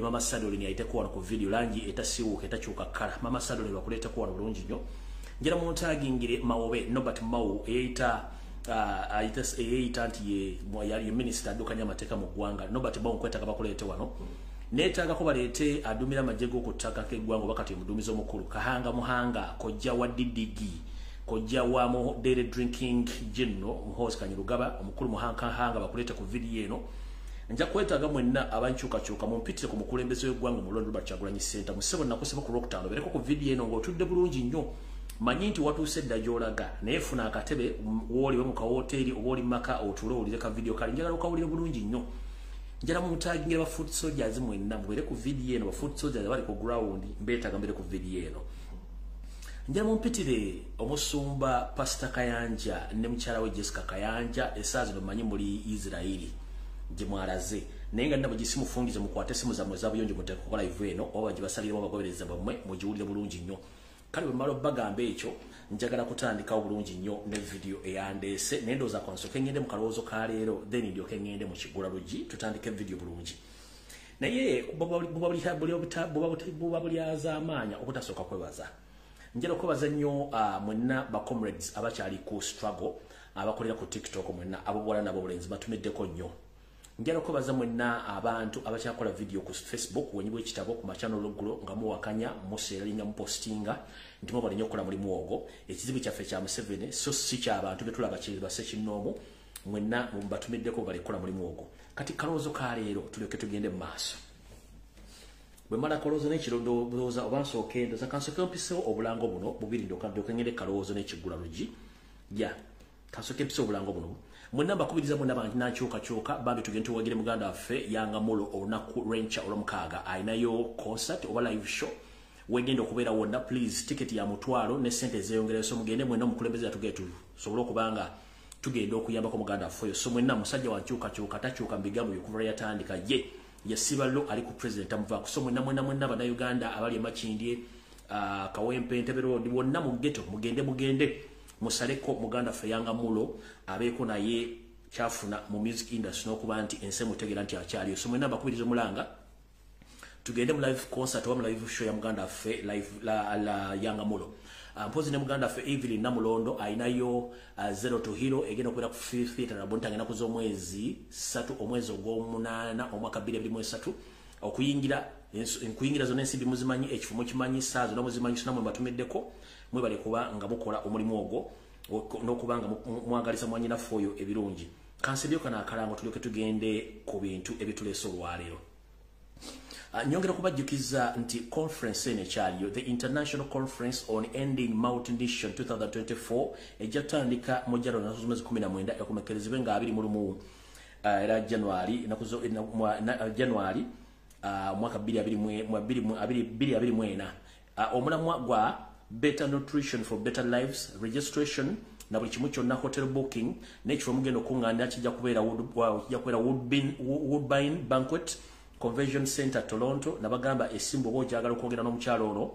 Mama Sadole ni aite kuwa ku video langi etasiwuka etakyuka kala. Mama Sadole bakuleta kuwa bulungi nnyo. Njera mu ntagingire mawobe Nobert Mawu eyita anti ye minister adukanya amateka mu ggwanga. Nobert Mawu nkwetaka bakulete wano. Neetaaga ko baleete adumira majjego okutaka keggwanga bakati mudumizo mukulu Kahanga Muhanga kojja wa Didigi kojja wa mo daily drinking jinno muhozi Kanyirugaba omukulu Muhanga bakulete ku video eno. Nja kwetaaga mwenna abanchuka mumpitire ku mukulembeze w'eggwanga mu London Bachagulanyi Center musebo nakuseba ku lockdown bereko ku video eno ng'otudde bulungi nnyo. Manyi nti watuuse dda gy'olaga naye funa akatebe w'oliwe mu kawoteeri oba oli maka otuule owulire ka video kali njagala okawulire bulungi nnyo. Njala mu mutagingira ba foot soldiers mwenna mubere ku video eno ba foot soldiers bali ku ground mbeetaaga mbere ku video eno. Njala mu mpitire omusumba Pastor Kayanja ne mukyala we Jessica Kayanja esaazi manyi muri Israeli gye mwalaze naye nga nabo gisimufungize mukwate simu zammwe zabuyonjo mutekola live eno oba gibasalira bagobereza bamwe mujiwulire bulungi nnyo. Kale bwe malo bagambe ekyo njagala kutandika bulungi nnyo ne video eyandeese nendoza konsoke ngende mu kalowoozo ka leero then ndyoke ngende mu Kigula Lwokumutta tutandike video bulungi. Naye buba bulyaza amaanya obutasooka kwebaza. Njala kwebaza nnyo mwenna ba comrades abakyali ku struggle abakolera ku TikTok mwenna abobuwala nabo bulenzi batumiddeko nnyo. Njala kwebaza mwenna abantu abakyakola video ku Facebook wenyibwa ekitabo ku machannel logulo nga muwakanya museeringa mupostinga nti mubali nnyo okukola mulimu ogwo. Ekizibu kyaffe kya Museveni so si ky'abantu be tulaba kiri basse kinoomu mwenna mubatumiddeko bali kukola mulimu ogwo. Kati kalowoozo ka leero tulyoke tugende mu maaso. Bwe mala kalowoozo n'ekirondooza oba nsooke ndoza kansooke mpisewo obulango buno bubiri ndyoke ngende kalowoozo n'Ekigula Lwokumutta. Kansooke mpisewo obulango buno. Mwenna bakubiriza mwenna bantu nakyuka bambi tugende tuwagire muganda waffe Yanga Mulo olunaku rencha olwomukaaga ayinayo concert oba live show wegenda okubeera wonna please ticket ya mutwalo ne sente zeeyongereso mugende mwenna omukulembeze atugeetu sobola okubanga tugenda okuyambako muganda waffe so mwenna musajja wankyuka takyuka mu bigambo by'okuva yatandika ye yasiballo ali ku president amuvaako so mwenna bannayuganda abali emakindye Kawempe Entebbe Road wonna mu ghetto mugende musaleko muganda waffe Yanga Mulo abeeko naye kyafuna mu music industry n'okuba nti ense mutegeera nti akyaliyo so mwenna bakubiriza mulanga tugende mu live concert oba mu live show ya muganda waffe live la Yanga Mulo. Mpozi ne muganda waffe Evelyn Namulondo ayinayo Zero to Hero egenda okubeera ku theatre na Bontanga ennaku z'omwezi 3 omwezi ogw'omunaana omwaka 2023 okuyingira zonna ensimbi muzimanyi ekifumo kimanyi saa zonna muzimanyi sona mwe batumiddeko mwebale kuba nga mukola omulimu ogwo n'okubanga mwagalisa mwanyinaffe oyo ebirungi. Kansebyo kana akalango tulyoke tugende ku bintu ebituleese olwaleero. Nyongera kubajjukiza nti conference eno ekyaliyo the International Conference on Ending Malnutrition 2024 ejjatandika mu January 2019 yakomekerezebwa nga 21 era January January mwaka 2024 omulamwa gwa Better Nutrition for Better Lives registration na buli kimu kyonna hotel booking n'ekifo mugenda okuŋŋaanira kijja kubeera Woodbine Banquet Convention Center Toronto nabagamba esimbo oba ogyagala okwogera n'omukyalo ono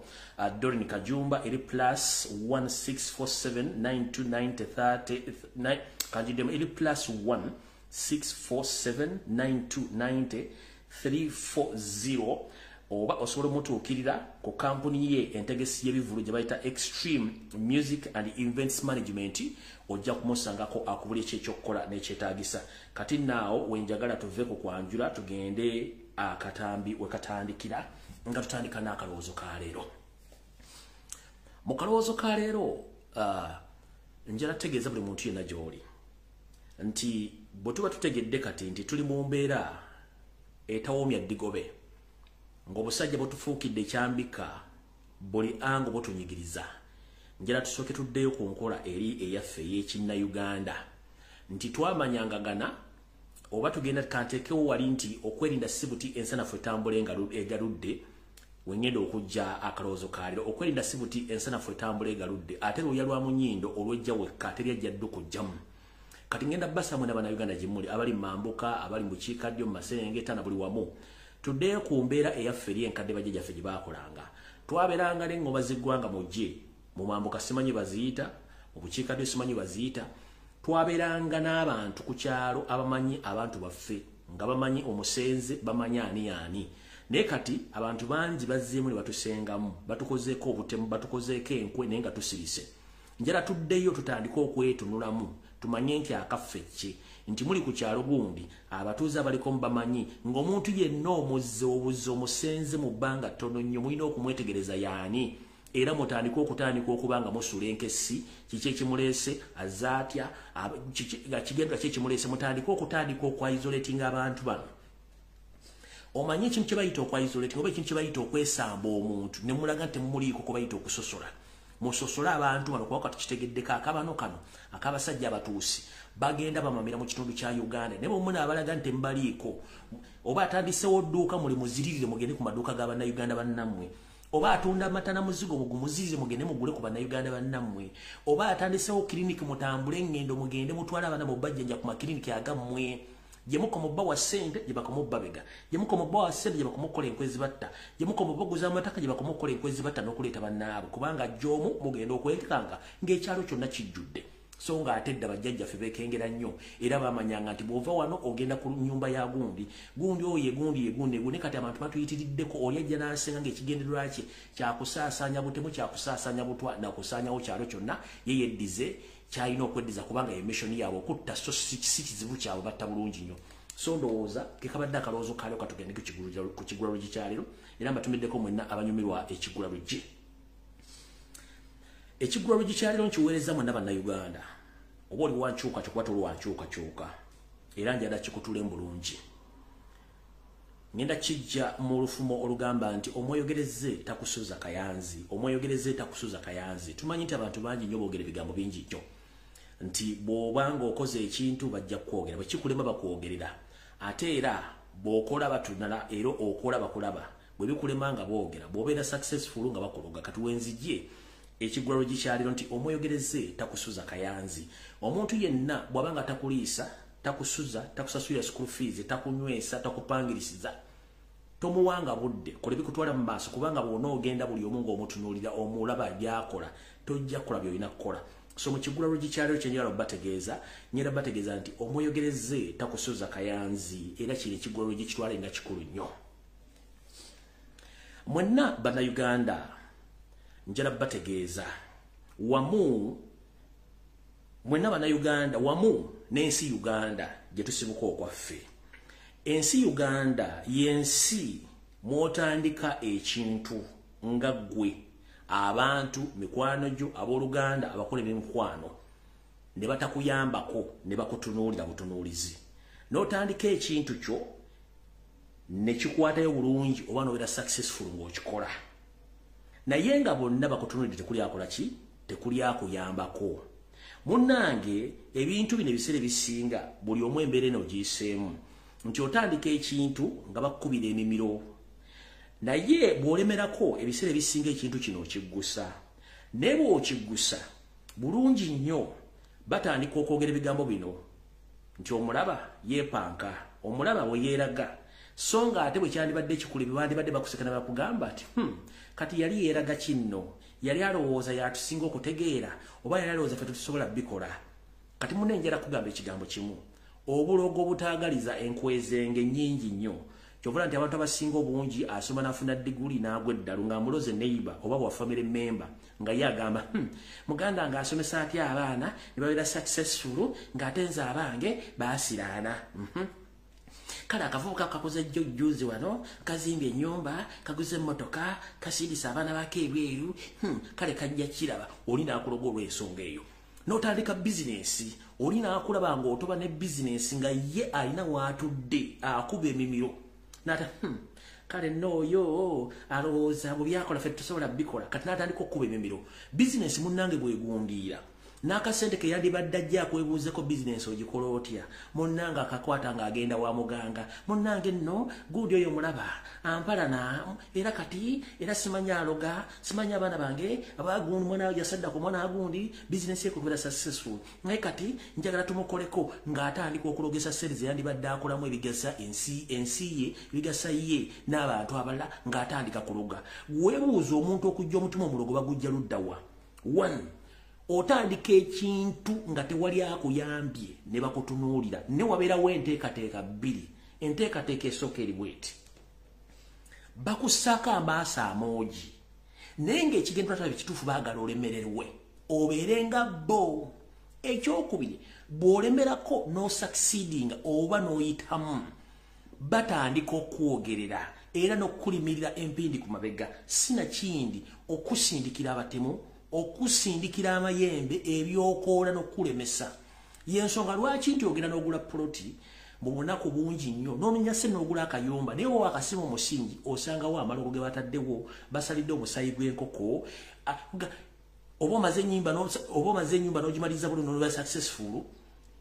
Doreen Kajumba eri plus 1647929030 kanjiddemu eri plus 16479290 oba osobola omutuukirira ku kampuni ye entegesi y'ebivulu gye bayita Extreme Music and Events Management ojja kumusangako akubula ekyekyokukola n'ekyetaagisa. Kati naawo wenjagala tuve ku kwanjula tugende akatambi wekatandikira nga tutandika n'akalowoozo ka leero. Mu kalowoozo ka leero njala tegeeza buli muntu yenna gy'oli nti bwe tuba tutegedde kati nti tuli mu mbeera etawoomya ddigobe ng'obusajja bwetufuukidde ekyambika buli ango bwetunyigiriza njala tusooke tuddeyo ku nkola eri eyaffe ey'Ekinnayuganda nti twamanyangagana oba tugenda kanteekewo wali nti okwerinda si buti ensanafu etambule egaludde wengenda okujja akalowoozo ka leero okwerinda si buti ensanafu etambule egaludde ate lwoya lwa munyindo olwejja wekka teryajja ddu kujjamu. Kati ngenda basamwe n'Abannayuganda gye muli abali mu mambuka abali mu bukiikaddyo mu Maserengeta na buli wamu tuddeyo ku mbeera eyaffe eri enkadde bajja gyaffe gye baakolanga. Twabeeranga n'eŋŋoma z'eggwanga mujje mu mambuka simanyi baziyita mu bukiikaddyo simanyi baziyita. Twabeeranga n'abantu ku kyalo abamanyi abantu baffe nga bamanyi omusenze bamanyi ani naye kati abantu bangi bazzeemu ne batusengamu batukozeeko obutemu batukozeeko enkwe naye nga tusirise njala tuddeyo tutandika okwetunulamu tumanye nti akaffe ki nti muli ku kyalo gundi abatuuze abaliko bamanyi ng'omuntu yenna omuzze obuze omusenze mu bbanga ttono nnyo mulina okumwetegereza yaani era mutandika okubanga musula enkesi kiki ekimuleese azaatya kigenda ki ekimuleese mutandika okwa-isolatinga abantu bano omanyi ekintu kye bayita okwa-isolating oba ekintu kye bayita okwesamba omuntu ne mulaga nti temuliiko kwe bayita okusosola musosola abantu bano kuba tukitegeddeko akabano kano ak'abasajja abatuusi bagenda bamamira mu kitundu kya Uganda ne bomuna abalaga nti mbaliiko oba atandisewo dduuka muli muziririre mugende ku maduuka g'Abannayuganda bannammwe oba atunda amata na muzigo mugumuzirize mugende mugule ku Bannayuganda bannammwe oba atandisewo kiriniki mutambule engendo mugende mutwala abaana mu bajjanja ku makiriniki agammwe jemuko mubba wa sente jibako mubba bega jemuko mubba wa sente jibako mukola enkwezi batta jemuko mubba guza amataka jibako mukola enkwezi batta n'okuleeta bannaabwe kubanga jomu mugenda okwekanga ng'ekyalo kyonna kijjudde so nga atedda bajjajjaffe beekengera nnyo era bamanyanga nti bw'ova wano ogenda ku nnyumba ya gundi oyo ye gundi kati abantu batuyitiriddeko oli ajja n'asenga ng'ekigendererwa kye kyakusaasaanya butemu kyakusaasaanya butwa nakusaanyawo kyalo kyonna ye yeddize kyalina okweddiza kubanga emishoni yaabwe okutta so si kizibu kyabwe batta bulungi nnyo so ndowooza kekabadde akalowoozo kaalo katugende ku Kigula Lwojji kyaliro era mbatumiddeko mwenna abanyumirwa ekigula Lwojji ekigula Lwojji kyaliro nkiweereza mwenna Bannayuganda oba oli wankyuka kyokuba toli wankyukakyuka era njagala kikutule bulungi ngenda kijja mu lufumo olugamba nti omweyogereze takusuza kayanzi omweyogereze takusuza kayanzi tumanyi nti abantu bangi nnyo boogera ebigambo bingi nnyo nti bw'obanga okoze ekintu bajja kwogera bwe kikulema bakwogerera ate era bw'okola batunala era okola bakulaba bwe bikulema nga boogera bw'obeera successful nga bakologa katuwenzijje ekigula Lwojji kyaliro nti omweyogereze takusuza kayanzi omuntu yenna bw'abanga takuliisa takusuza takusasulira school fees takunywesa takupangirisiza tomuwanga budde kola bikutwala mu maaso kubanga bw'ona ogenda buli omu ng'omutunuulira omulaba byakola tojja kukola by'olina kukola so mu Kigula Lwojji kyaliro kye njagala bategeeza nti omweyogereze takusuza kayanzi era kino ekigula Lwojji kitwale nga kikulu nnyo mwenna Bannayuganda njala bategeeza wamu mwenna Bannayuganda wamu n'ensi Uganda gye tusibuka okwaffe ensi Uganda y'ensi mwotandika ekintu nga ggwe abantu mikwano gyo abooluganda abakola eby'emikwano ne batakuyambako ne bakutunuulira butunuulizi n'otandika ekintu kyo ne kikwatayo bulungi oba n'obeera successful ng'okikola naye nga bonna bakutunuulira tekuli akola ki tekuli akuyambako munnange ebintu bino ebiseera ebisinga buli omu embeera eno ogiyiseemu nti otandika ekintu nga bakukubira emimiro naye bw'olemerako ebiseera ebisinga ekintu kino okiggusa naye bw'okiggusa bulungi nnyo batandika okwogera ebigambo bino nti omulaba yeepanka omulaba we yeeraga so nga ate bwe kyandibadde kikulu bandibadde bakuseka ne bakugamba nti kati yali yeeraga kinno yali alowooza yatusinga okutegeera oba yali alowooza ffe tusobola bikola kati munenjera kugamba ekigambo kimu obulogo obutaagaliza enkwezenge nnyingi nnyo kyovula nti abantu abasinga obungi asoma n'afuna diguli n'agwa eddalu ng'amuloze neighbor oba bwa family member nga ye agamba muganda ng'asomesa atya abaana ne babeera successful ng'ate nze abange baasiraana kale akavubuka kakoze jjojjuzi wano kazimbye ennyumba kaguze emmotoka kasiidisa abaana bake ebweru kale kajja kiraba oli n'akuloga olw'ensonga eyo n'otandika bizinensi oli n'akulaba ng'otoba ne bizinensi nga ye alina w'atudde akuba emimiro n'ata kale n'oyo alowooza bwe byakola ffe tusobola bikola kati n'atandika okuba emimiro bizinensi munnange bwegundiira n'akasente ke yandibadde ajja akwebuuzeko bizinensi ogikola otya munnange akakwata ng'agenda wa muganga munnange nno gundi oyo mulaba ampalana era kati era simanya aloga simanya abaana bange abagundi mwana yasadda ku mwana agundi bizinensi ye kubeera successful naye kati njagala tumukoleko ng'atandika okulogesa sente ze yandibadde akolamu ebigasa ensi ye ebigasa ye n'abantu abalala ng'atandika kuloga weebuuza omuntu okujja omutima omulogo bagujja luddawa one otandika ekintu nga tewali akuyambye ne bakutunuulira ne wabeerawo enteekateeka bbiri enteekateeka esooka eri bweti bakusaka amaaso amoji nenge ekigendo tatabe kitufu baagala olemererwe oberenga bo ekyokubiri bwolemerako no succeeding oba noyitamu batandika okwogerera era n'okulimirira empindi ku mabega sina kindi okusindikira abatemu okusindikira amayembe ebyokoola n'okulemesa yensonga lwaki nti ogenda n'ogula ploti mu bunaku bungi nnyo n'onunyase n'ogula akayumba naye wo akasimu omusingi osangawo amalogo ge bataddewo basalidde omusayi gw'enkoko oba omaze ennyumba n'ogimaliza bulungi n'oba successful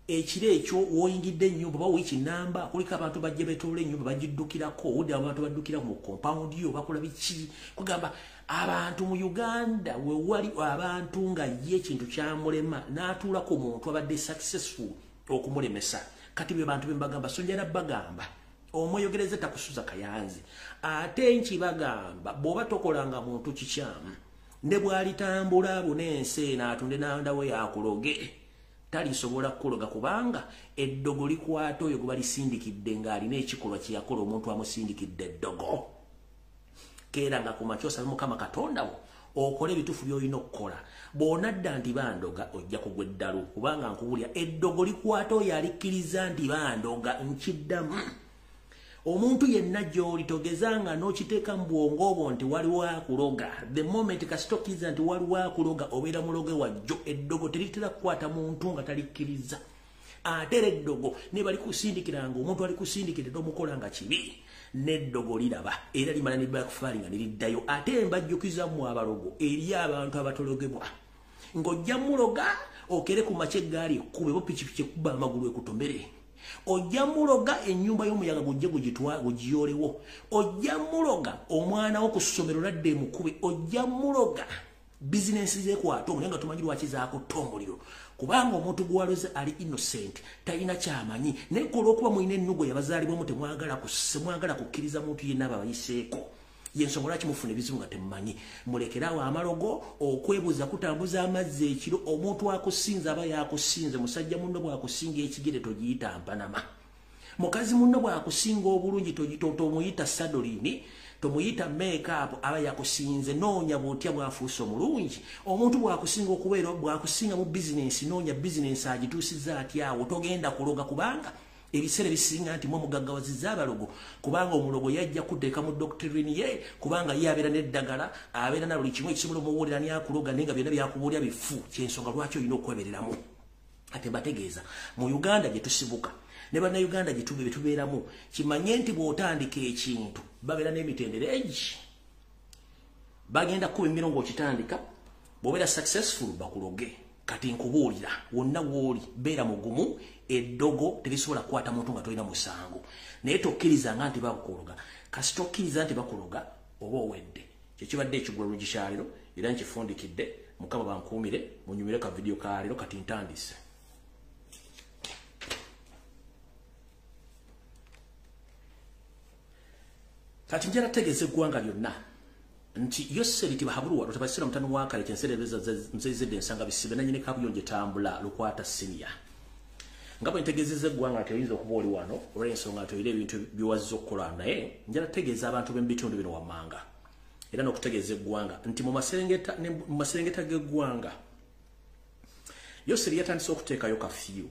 ekiro ekyo woyingidde ennyumba oba wikinamba kuliko abantu bajja betoola ennyumba bagiddukirako owudde abantu baddukira mu compound yo bakola biki kugamba abantu mu Uganda we wali abantu nga ye ekintu kyamulema n'atuulako omuntu abadde successful okumulemesa kati be bantu bembagamba sonjera bagamba omweyogereze takusuza kayanzi ate nkibagamba bw'oba tokolanga muntu kikyamu ne bw'alitambula bunensi n'atunde nandawe yakuloge talisobola kuloga kubanga eddogo likwata oyo gwe balisindikidde ng'alina ekikolwa kye yakola omuntu amusindikidde eddogo keera nga ku makya osabe Mukama Katonda wo okole ebituufu by'olina okukola bw'onadda nti bandoga ojja kugwa eddalu kubanga nkubulya eddogo likwata oyo alikkiriza nti bandoga nkiddamu omuntu yenna gy'oli togezanga n'okiteeka mu bwongo obwo nti waliwo akuloga the moment kasitokkiriza nti waliwo akuloga obeera muloge wajjo eddogo teritera kukwata muntu nga talikkiriza ate era eddogo ne balikusindikiranga omuntu alikusindikire tomukola nga kibi n'eddogo liraba era limala ne bakufaalinga ne liddayo ate mbajjukizamu abalogo eri abantu abatologebwa ng'ojja muloga okere ku makya eggaali ekkube bo pikipiki ekkuba amagulu ekutomere ojja muloga ennyumba y'omuyaga gujje gugiyolewo ojja muloga omwana wo ku ssomero ladde mukube ojja muloga bizinensi zekwata omulya nga tumanyi lwaki zaakutta omuliro kubanga omuntu gwaloze ali innocent talina kyamanyi naye olw'okuba mulina ennugo yabazaalibwamu temwagala kukkiriza muntu yenna ababayiseeko yensonga lwaki mufuna ebizibu nga temumanyi mulekerawo amalogo okwebuuza kutambuza amazzi ekiro omuntu akusinze aba yakusinze musajja munno bw'akusinga ekigere togiyita mpanama mukazi munno bw'akusinga obulungi tomuyita sadolini tomuyita make-up aba yakusinze noonya bw'otya bw'afuuse omulungi omuntu bw'akusinga okubeera bw'akusinga mu bizinensi noonya bizinensi agituusiza atyawo togenda kuloga kubanga ebiseera bisinga nti mwe mugaggawaziza abalogo kubanga omulogo yajja kuteeka mu doctrine ye kubanga ye abeera n'eddagala abeera na buli kimu ekisobola omuwulira n'akuloga naye nga byonna byakubuulya bifu kyensonga lwaki olina okwebereramu ate bategeeza mu Uganda gye tusibuka ne bannayuganda gye tubeeramu kimanye nti bw'otandika ekintu babeera n'emitendera egi bagenda kuba emirongo okitandika bw'obeera successful bakuloge kati nkubuulira wonna w'oli beera mugumu eddogo terisobola kukwata muntu nga tolina musango naye tokkirizanga nti bakuloga kasi tokkiriza nti bakuloga oba owedde kyekibadde ekigula lugikyaliro era nkifundikidde Mukama bankuumire munyumire ka video ka leero kati ntandise kati njala tegeze eggwanga lyonna nti Yoseri tibahabulwa lutabasira mutano wakale kyenserereza mzezedde ensanga bisibe nanyine kabuyonje tambula lukwata senior ngabo ntegezeze eggwanga ati oyinza okuba oli wano olw'ensonga ati oyina ebintu biwazza okukola naye njala tegeeza abantu b'ebitundu bino wammanga era n'okutegeeza eggwanga nti mu maserengeta g'eggwanga Yoseri yatandise okuteekayo kafyu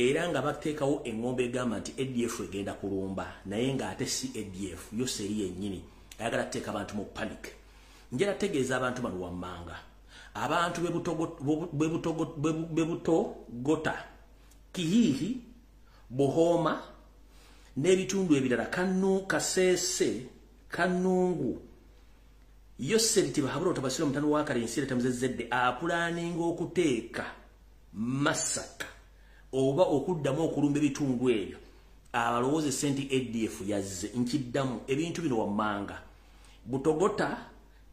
era nga bateekawo engombe egamba nti ADF egenda kulumba naye ng'ate si ADF Yoseri yennyini ayagala kuteeka abantu mu panic njala tegeeza abantu bano wammanga abantu bebutogota Kihihi Bohoma n'ebitundu ebirala Kasese Kanungu Yoseri tibahabula tabasira mutano wakale ensire tamuzezedde apulaninga okuteeka Masaka oba okuddamu okulumba ebitundu ebyo abalowooze senti ADF yazze nkiddamu ebintu bino wammanga Butogota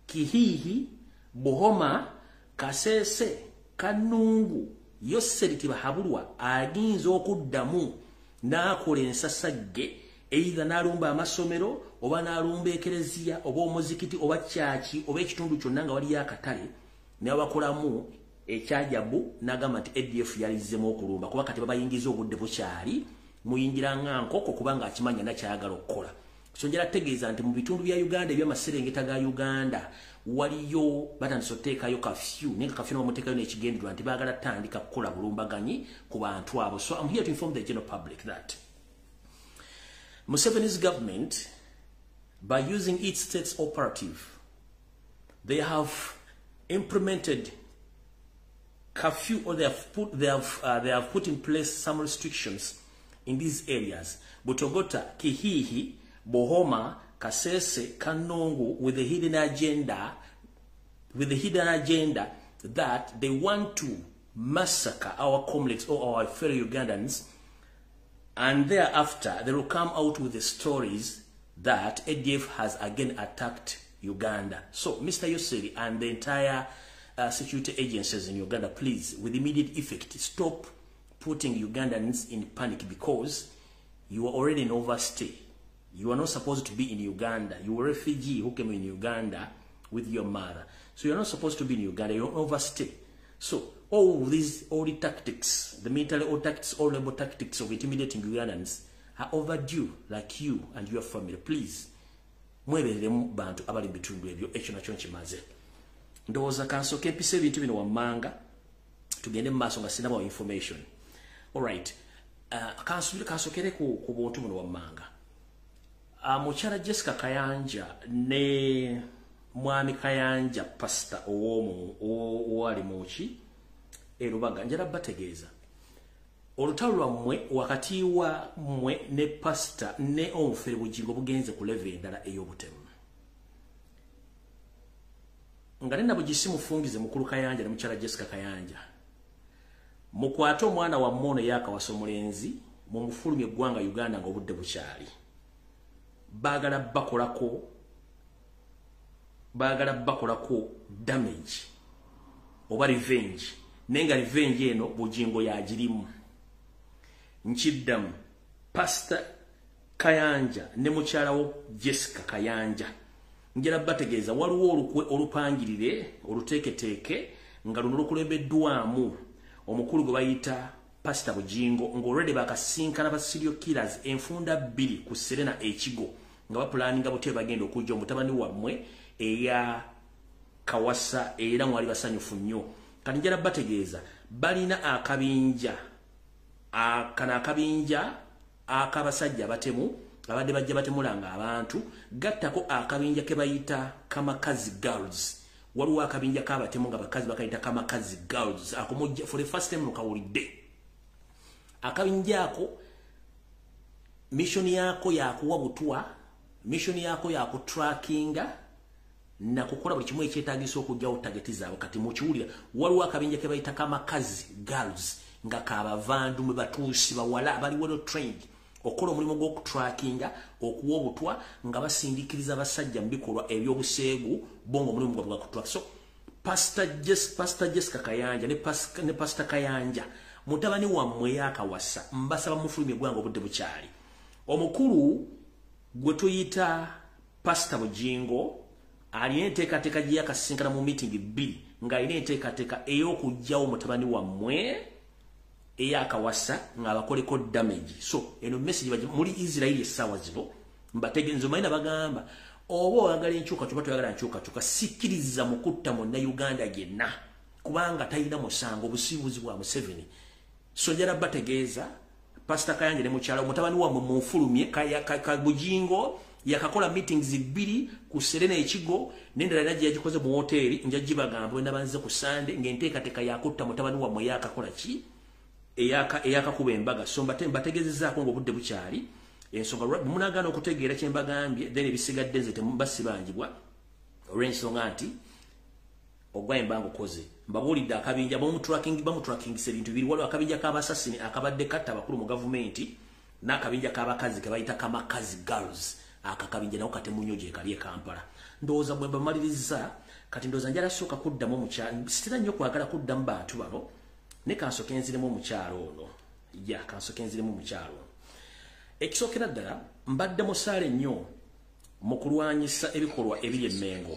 Kihihi Bohoma Kasese Kanungu Yoseri tibahabulwa aginza okuddamu n'akola ensasagge either n'alumba amasomero oba n'alumba ekereziya oba omuzikiti oba kyaki oba ekitundu kyonna nga waliyo akatale n'abakolamu ekyajabu n'agamba nti ADF yalizzemu okulumba kuba kati babayingiza obudde bukyali muyingira nga nkoko kubanga akimanya nakyayagala okukola Sonjera tegeeza nti mu bitundu bya Uganda eby'amaserengeta ga Uganda waliyo batandise oteekayo kafyu naye kafyu n'omuteekayo n'ekigendererwa nti baagala tandika kukola bulumbaganyi ku bantu abo. So I'm here to inform the general public that Museveni's government, by using its state's operative, they have implemented curfew, or they have put in place some restrictions in these areas. Butogota, Kihihi, Bohoma, Kasese, Kanongo, with the hidden agenda that they want to massacre our comrades or our fellow Ugandans, and thereafter they will come out with the stories that ADF has again attacked Uganda. So, Mr. Yoseri and the entire security agencies in Uganda, please, with immediate effect, stop putting Ugandans in panic, because you are already in overstay. You are not supposed to be in Uganda. You are a refugee who came in Uganda with your mother. So you are not supposed to be in Uganda. You are overstay. So all the tactics, the military all tactics, all labor tactics of intimidating Ugandans are overdue, like you and your family. Please, mweberemu bantu abali bitundu ebyo ekyo nakyo nkimaze. Ndowooza kansoke empisa ebintu bino wammanga tugende mu maaso nga sinabawo information. Alright. Kansokere ku buntu buno wammanga. Mukyala Jessica Kayanja ne mwami Kayanja pastor owali muki erubaga njala bategeeza olutalo lwammwe wakati wa mmwe ne pastor ne omufere bugingo bugenze ku level endala ey'obutemu nga nena bugisi mufungize mukulu Kayanja ne mukyala Jessica Kayanja mukwate omwana wa mmono yakawasa omulenzi mu mufulumye eggwanga Uganda ng'obudde bukyali bagala bakolako damage oba revenge nenga revenge eno bugingo yagirimu nkiddamu pastor Kayanja ne mukyala wo Jessica Kayanja njala bategeeza waliwo olukwe olupangirire oluteeketeeke nga luno lukulembeddwamu omukulu gwe bayita pastor Bugingo ng'olwedde bakasinkana ba serial killers enfunda 2 ku Serena ekigo nga bapulaninga butye bagenda okujja omutabani wammwe eya Kawasa era mwali basanyufu nnyo kati njala bategeeza balina akabinja akabasajja batemu abadde bajja batemulanga abantu gattako akabinja ke bayita Kamakazi Girls waliwo akabinja k'abatemu nga bakazi bakayita Kamakazi Girls akomojja for the first time mukawulidde akabinja ako mission yako ya kuwa butwa mission yako ya kutrackinga na kukola buli kimwe ekyetaagisa okujjawo targeti zaabwe kati mukiwulira waliwo akabinja ke bayita Kamakazi Girls nga kabavandu mwe batuusi bawala abali well trained okola omulimu gw'okutrackinga okuwa obutwa nga basindikiriza abasajja mu bikolwa ebyobuseegu bongo omulimu gwabwe gwa kutracking. So Pastor Jessica Kayanja ne Pastor Kayanja mutabani wammwe yakawasa mbasaba mufulumye eggwanga obudde bukyali omukulu gwe tuyita Pastor Bugingo alina enteekateeka gye yakasinkana mu meeting 2 ng'alina enteekateeka ey'okugjawo mutabani wammwe eyakawasa ng'abakoleko damage. So eno message muli Israeli essaawa zino mbategeeza malina bagamba oba oyagala enkyukakyuka toyagala nkyukakyuka sikkiriza mukutta monna Uganda yenna kubanga talina musango obusiibuzi bwa Museveni. So njala bategeeza Pastor Kayanja ne mukyala mutabani wammwe munfulumye ka Bugingo yakakola meetings 2 ku Serena ekigo n'endala najja yagikoze mu hoteli njagibagamba wenda banze ku Sunday ng'enteekateeka yakutta mutabani wammwe yakakola ki eyakakuba embaga. So mbategeezezaako ng'obudde bukyali ensonga munagaana okutegeera kye mbagambye then ebisigadde nze tebasibangibwa olw'ensonga nti ogwa embanga okoze mbabuulidde akabinja bamutrackingisa ebintu biri waliwo akabinja k'abasasini akabadde katta abakulu mu gavumenti n'akabinja k'abakazi ke bayita Kamakazi Girls akakabinja nako katemunyo gye kali e Kampala. Ndowooza bwe mbamaliriza kati ndowooza njala sooka kuddamu omukyalo sitera nnyo kwagala kuddamu bantu bano ne kansoke nziremu omukyalo ono kansoke nziremu omukyalo ono. Ekisookera ddala mbadde musaale nnyo mu kulwanyisa ebikolwa ebiri emmengo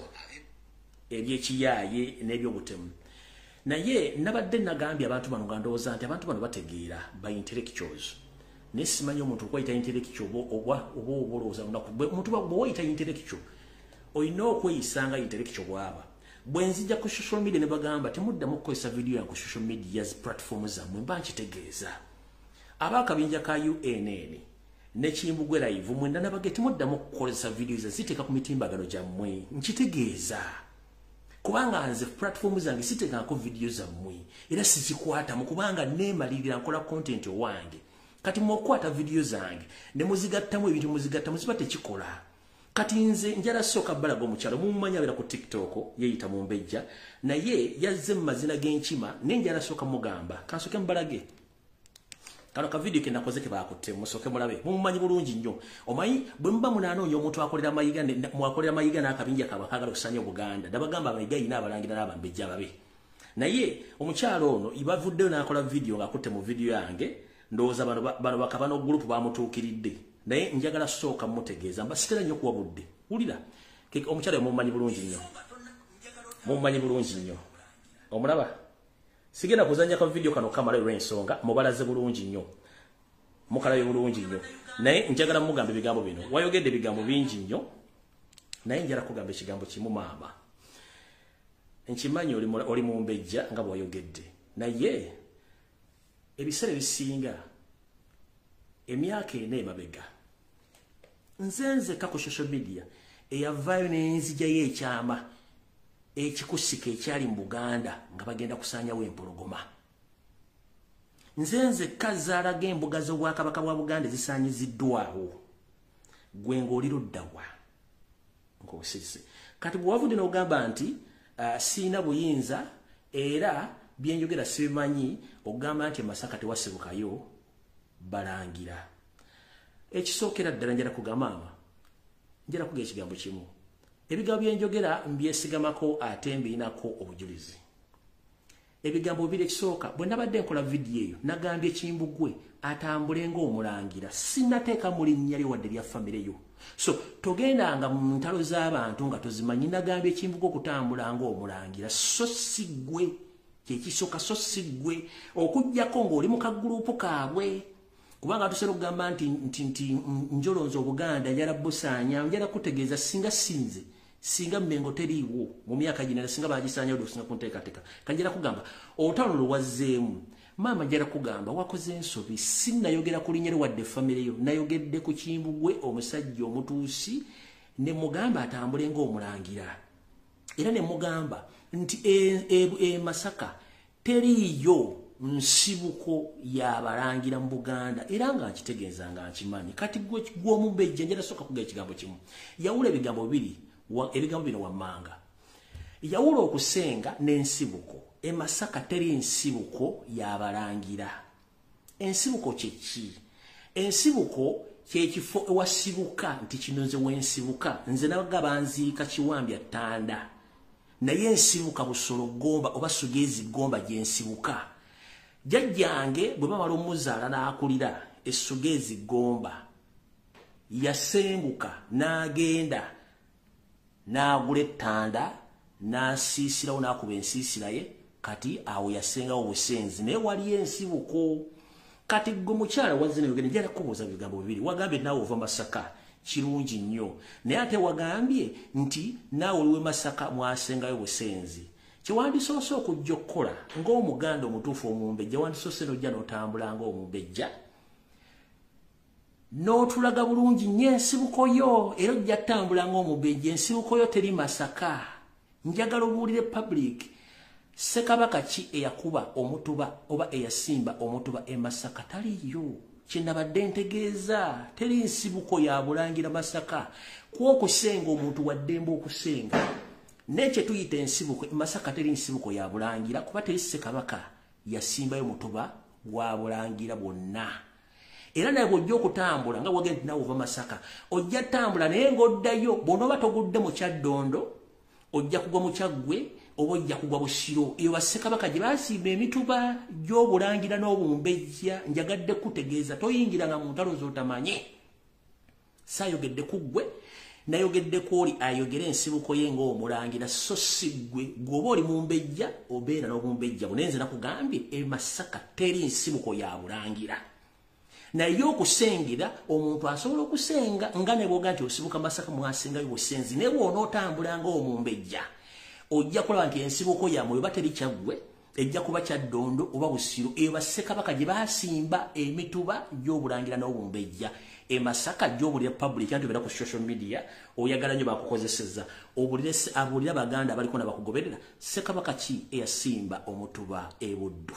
ebyekiyaaye n'ebyobutemu naye nabadde nagambye abantu bano nga ndowooza nti abantu bano bategeera by intellectuals nesimanyi omuntu kwayita intellectual oba obolooza omuntu bwayita intellectual olina okweyisanga intellectual bwaba bwenzija ku social media ne bagamba temuddamu kukozesa video ya ku social media platform zammwe mba nkitegeeza abakabinja ka UNN ne Kimbugwe live mwenda nabage temuddamu kukozesa video ziteeka ku mitimbagano gyammwe nkitegeeza kubanga nze platform zange siteekako video zammwe era sizikwata mu kubanga neemalirira nkola content owange kati mwokwata video zange ne muzigattamu ebintu muzigattamu ziba tekikola kati nze njala soka balago mukyalo mumanya bera ku TikTok yeyita Mumbejja naye yazze mazina g'enkima nenjala soka mugamba kansoke mbalage kano ka video kenakozeke bakutte musoke mulabe mummanyi bulungi nnyo omanyi bwe mba munanoonya omuntu akolera mayiga mwakolera mayiga n'akabinja kabakagala okusanya Buganda ndabagamba abayiga ina abalangira n'abambejja babe naye omukyalo ono ibavuddeyo n'akola video ng'akutte mu video yange ndowooza bano bakabano group bamutuukiridde naye njagala sooka mutegeeza mbasikira nnyo kuwa budde wulira omukyalo mummanyi bulungi nnyo omulaba sigenda kuzanya ka video kano kamala ensonga mubalaze bulungi nnyo mukalayo bulungi nnyo naye njagala mugamba ebigambo bino wayogedde ebigambo bingi nnyo naye njala kugamba ekigambo kimu maama nkimanyi oli Mumbejja nga bwayogedde naye ebiseera ebisinga emyaka ena emabega nzenze kako social media eyavaayo n'enzijjayo ekyama ekikusika ekyali mu Buganda nga bagenda kusaanyawo empologoma nzenze kazaalaga embuga z'Obwakabaka bwa Buganda zisaanyiziddwawo gwe ng'oliruddawa ng'osise kati bwewavudde n'ogamba nti siina buyinza era byenjogera sibimanyi ogamba nti Masaka tewasibukayo balangira ekisookera ddala njala kugamba njala kuga ekigambo kimu ebigambo byenjogera mbyesigamako ate mbiinako obujulizi ebigambo bibiri ekisooka bwe nabadde nkola vidiyo eyo nagambye Kimbugwe atambule ng'omulangira sinnateeka mu linnya lye wadde lya famire yo so togendanga mu ntalo z'abantu nga tozimanyi nagambye Kimbugwe okutambula ng'omulangira so si ggwe kyekisooka so si ggwe okuggyako ng'oli mu kaguruupu kaabwe kubanga tusera okugamba nti njolonzo Obuganda njala busaanya njala kutegeeza singa mmengo teriiwo mu myaka gino singa bagisaanya odi okusinga kunteekateeka kanjala kugamba olutalo lwazzeemu maama njala kugamba wakoze ensobi sinnayogera ku linnya wadde famire yo nayogedde ku Kimbugwe omusajja omutuusi ne mugamba atambule ng'omulangira era ne mugamba nti Masaka teriiyo nsibuko yabalangira mu Buganda era nga nkitegeeza nga nkimanyi kati gw'Omumbejja njala soka kuga ekigambo kimu yawula ebigambo bino wammanga yawula okusenga n'ensibuko Masaka teri nsibuko yabalangira ensibuko kyeki ensibuko kyekifo ewasibuka nti kino nze wensibuka nze nabagaba nziika Kiwambya Ttanda naye ensibuka Busolo Gomba oba Sugezi Gomba gyensibuka jajjange bwe bamala omuzaala n'akulira Sugezi Gomba yasenguka n'agenda n'agula Ettanda n'asiisirawo n'akuba ensiisira ye kati awo yasengawo busenzi naye wali ensibuko kati gwe mukyala wazze n'ayogera njala kubuuza bigambo bibiri wagambye naawe ova Masaka kirungi nnyo naye ate wagambye nti naawe oliwe Masaka mwasengayo busenzi kiwandisoose okujja okukola ng'Omuganda omutuufu Omumbejja wandisoose n'ojja n'otambula ng'Omumbejja n'otulaga bulungi nnyo ensibuko yo era ojja ttambula ng'Omumbejja ensibuko yo teri Masaka njagala obuulire public Ssekabaka ki eyakuba omutuba oba eyasimba omutuba Masaka taliyo kyenabadde ntegeeza teri nsibuko ya bulangira Masaka kwokusenga omuntu waddemba okusenga nekye tuyita ensibuko Masaka teri nsibuko ya bulangira kuba teri Ssekabaka yasimbayo mutuba gwa bulangira bwonna era naye bw'ojja okutambula nga wagenda naawe ova Masaka ojja tambula naye ng'oddayo bw'onooba togudde mu Kyaddondo ojja kugwa mu Kyaggwe oba ojja kugwa Busiro eyo Bassekabaka gye baasimba emituba gy'obulangira n'Obumbejja njagadde kutegeeza toyingiranga mu ntalo z'otamanye saayogedde ku ggwe nayogedde ku oli ayogera ensibuko ye ng'omulangira so si ggwe gw'oba oli Mumbejja obeera n'Obumbejja bunenze nakugambye Masaka teri nsibuko ya bulangira naye okusengera omuntu asobola okusenga nga ne boga nti osibuka Masaka mwasengayo busenzi ne bw'onootambula ng'omumbejja ojja kulaba nti ensibuko yammwe oba teri kyaggwe ejja kuba Kyaddondo oba Busiro eyo bassekabaka gye baasimba emituba gy'obulangira n'obumbejja e Masaka gy'obulira public anti obeera ku social media oyagala nnyo bakukozeseza abulira Baganda abaliko na bakugoberera Ssekabaka ki eyasimba omutuba e Buddu.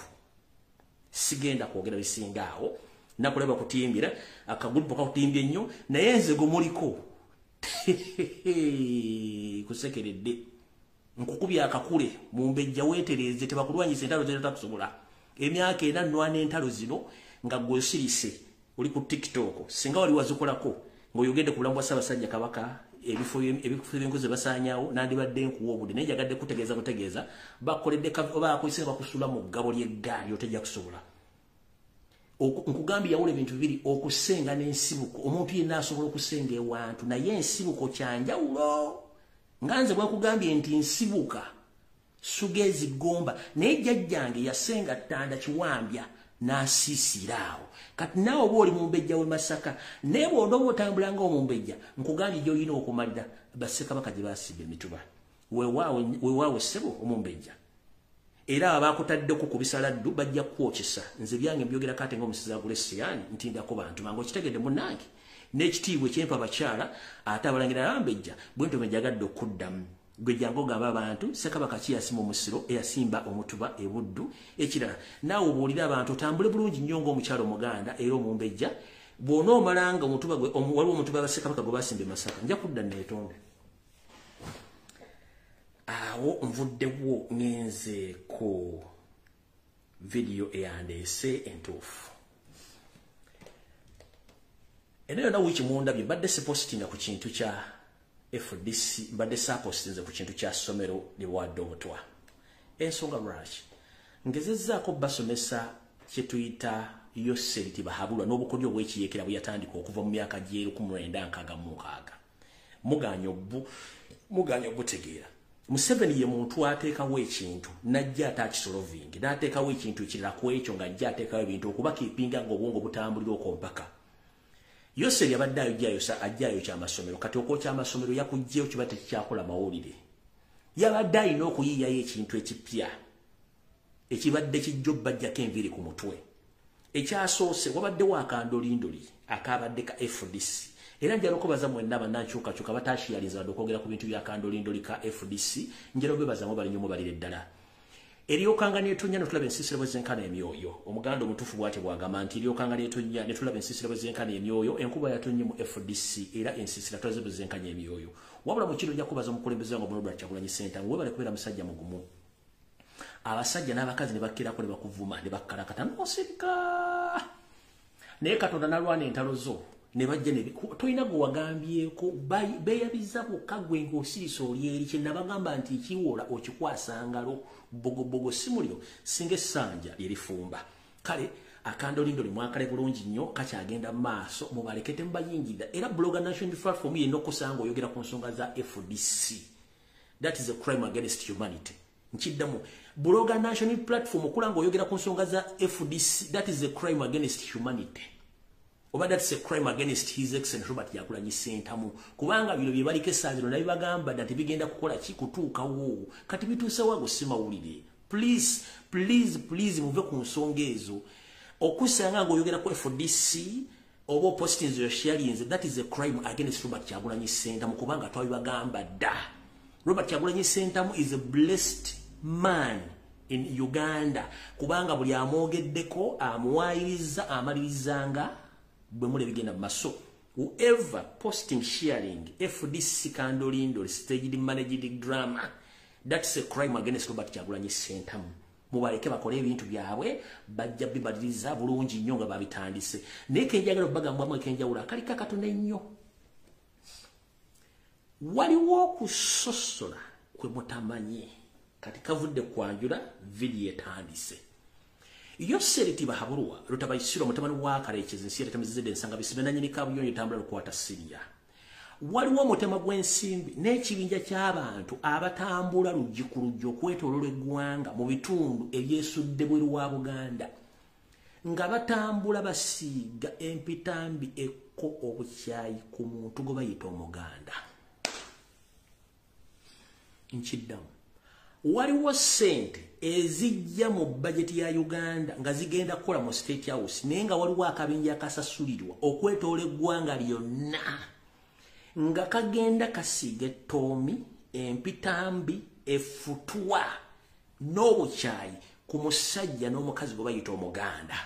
Sigenda kwogera bisinga awo nakulaba kutimbira akagulupu kakutimbye nnyo naye nze gumuliko kusekeredde nkukubya akakule mumbejja weetereze tebakulwanyisa entalo zetakusobola emyaka ena nnwana entalo zino nga gwosirise oli ku TikTok singa wali wazikolako ng'oyogedde ku bulamu bwa Ssaabasajja Kabaka ebifo by'enkozi basaanyaawo nandibadde nkuwa obudde naye njagadde kutegeeza bakoledde oba akoise bakusula mu ggabo ly'eggaali otejja kusobola. Nkugambye yawula ebintu bibiri okusenga n'ensibuko omuntu yenna asobola okusenga ewantu naye ensibuko kyanjawulo nga nze bwakugambye nti nsibuka sugezi gomba naye jjajjange yasenga Ttanda Kiwambya n'asiisiraawo kati naawe oba oli mumbejja w'e Masaka naye bw'onooba otambula ng'omumbejja nkugambye gy'olina okumalira Bassekabaka gye baasiba emituba weewaawo ssebo omumbejja era abaakutaddeko ku bisaladdu bajja kukwokesa nze byange mbyogera kate ng'omusizi Agulesiyani ntindako bantu mangu okitegedde munnange n'ekitiibwa ekyempa abakyala ate abalangira Lambejja bwe ntyo mwejagadde okuddamu gwe jangu ogamba abantu Ssekabaka ki yasimba omusiro eyasimba omutuba e Buddu ekirala naawe obuulira abantu otambule bulungi nnyo ng'omukyala Omuganda era omumbejja bw'onoomalanga omutuba gwe waliwo omutuba Bassekabaka gwe baasimba e Masaka nja kudda neetonde awo nvuddewo ngenze ku video eyandeese entuufu enayo na wiki mundabye badde sepositinga ku kintu kya FDC badde sapositinze ku kintu kya ssomero liwaddobotwa ensonga lwaki ngezezzaako basomesa kye tuyita Yoseriti bahabulwa n'obukodyo bw'ekiyekera bwe yatandika okuva mu myaka g'1966 muganya obutegeera Museveni ye muntu ateekawo ekintu najja ataakisolovingi n'ateekawo ekintu ekirala ku ekyo ng'ajja ateekawo ebintu okuba kiipinga ng'obwongo butambulira okompaka Yoseri abadde ajjayo ky'amasomero kati ky'amasomero yakugjeyo kiba tekikyakola mawulire yabadde alina okuyiiyayo ekintu ekipya ekibadde kijja obbajjako enviiri ku mutwe ekyasoose wabaddewo akandolindoli akabadde ka FDC era njala okubaza mwenna bannankyukakyuka bataashiyaliza wadde okwogera ku bintu bya kandolindoli ka FDC njala obebazamu bali nnyo mubalire ddala eryokanga neetonya netulaba ensiisira bwe zenkana emyoyo omuganda omutuufu bw'atyo bw'agamba nti eryokanga neetonya netulaba ensiisira bwe zenkana emyoyo enkuba yatonye mu FDC era ensiisira tulaze bwe zenkanya emyoyo wabula mu kino nja kubaza omukulembeze wange Omulobola Kyagulanyi Ssentamu webale kubeera musajja mugumu abasajja n'abakazi ne bakkirako ne bakuvuma ne bakkalakata n'osirika naye Katonda nalwana entalo zo ne bajja ne toyina gwe wagambyeko beeyabiza bokka gwe ng'osirisa oli eri kye nabagamba nti ekiwola okikwasa ngalo bogobogo si muliro singa essanja lyerifumba kale akandolindoli mwakale bulungi nnyo kakyagenda mu maaso mubalekete mubayingirira era blogger national platform yenna okusanga oyogera ku nsonga za FDC that is a crime against humanity nkiddamu blogger national platform okulanga oyogera ku nsonga za FDC that is a crime against humanity oba that's a crime against his excellence Robert Kyagulanyi Ssentamu kubanga bino bye baliko essaziro naye bagamba nti bigenda kukola ki kutuukawo kati bituuse wago simawulire please muve ku nsonga ezo okusanga ng'oyogera ku FDC oba postings yo sharing that is a crime against Robert Kyagulanyi Ssentamu kubanga twabibagamba dda Robert Kyagulanyi Ssentamu is a blessed man in Uganda kubanga buli amwogeddeko amuwaayiriza amalirizanga bwe mule bigenda maso whoever posting sharing FDC kandolindoli staged managed drama that's a crime against Robert Kyagulanyi Ssentamu mubaleke bakole ebintu byabwe bajja bibaliriza bulungi nnyo nga babitandise naye kenjagala okubagambwamu ekenjawulo akalika Katonda ennyo waliwo okusosola kwe mutamanyi kati kavudde kwanjula video etandise Yoseriti bahabulwa lutabayisiro mutamani wa karekezi nsiyete tamizide nsanga bisibena nyini kabuyonyo tambula lukwata Syria waliwo mutema gw'ensimbi n'ekibinja ky'abantu abatambula lujji ku lujji okwetooloola eggwanga mu bitundu ebyesudde bweru wa Buganda nga batambula basiiga empitambi ekko obukyayi ku muntu gwe bayita Omuganda. Nkiddamu waliwo ssente ezijja mu bajeti ya Uganda nga zigenda kukola mu State House naye nga waliwo akabinja akasasulirwa okwetoola eggwanga lyonna nga kagenda kasiiga ettoomi, empitambi, effutwa n'obukyayi ku musajja n'omukazi gwe bayita Omuganda.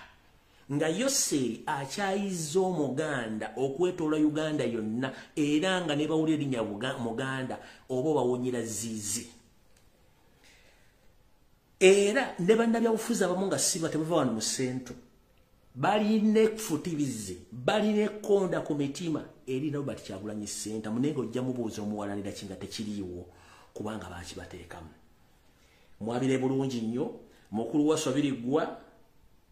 Nga Yoseri akyayizza Omuganda okwetoola Uganda yonna era nga ne bawulira erinnya Muganda oba bawonyera ziizi. Era ne bannabyabufuzi abamu nga siba tebava wano mu Central balina ekufutibize, balina ekkonda ku mitima eri nabo bati Kyagulanyi Center munenge ojja mubuuza omuwalanira kinga tekiriiwo kubanga baakibateekamu. Mwabire bulungi nnyo mukulu wa Swabirigwa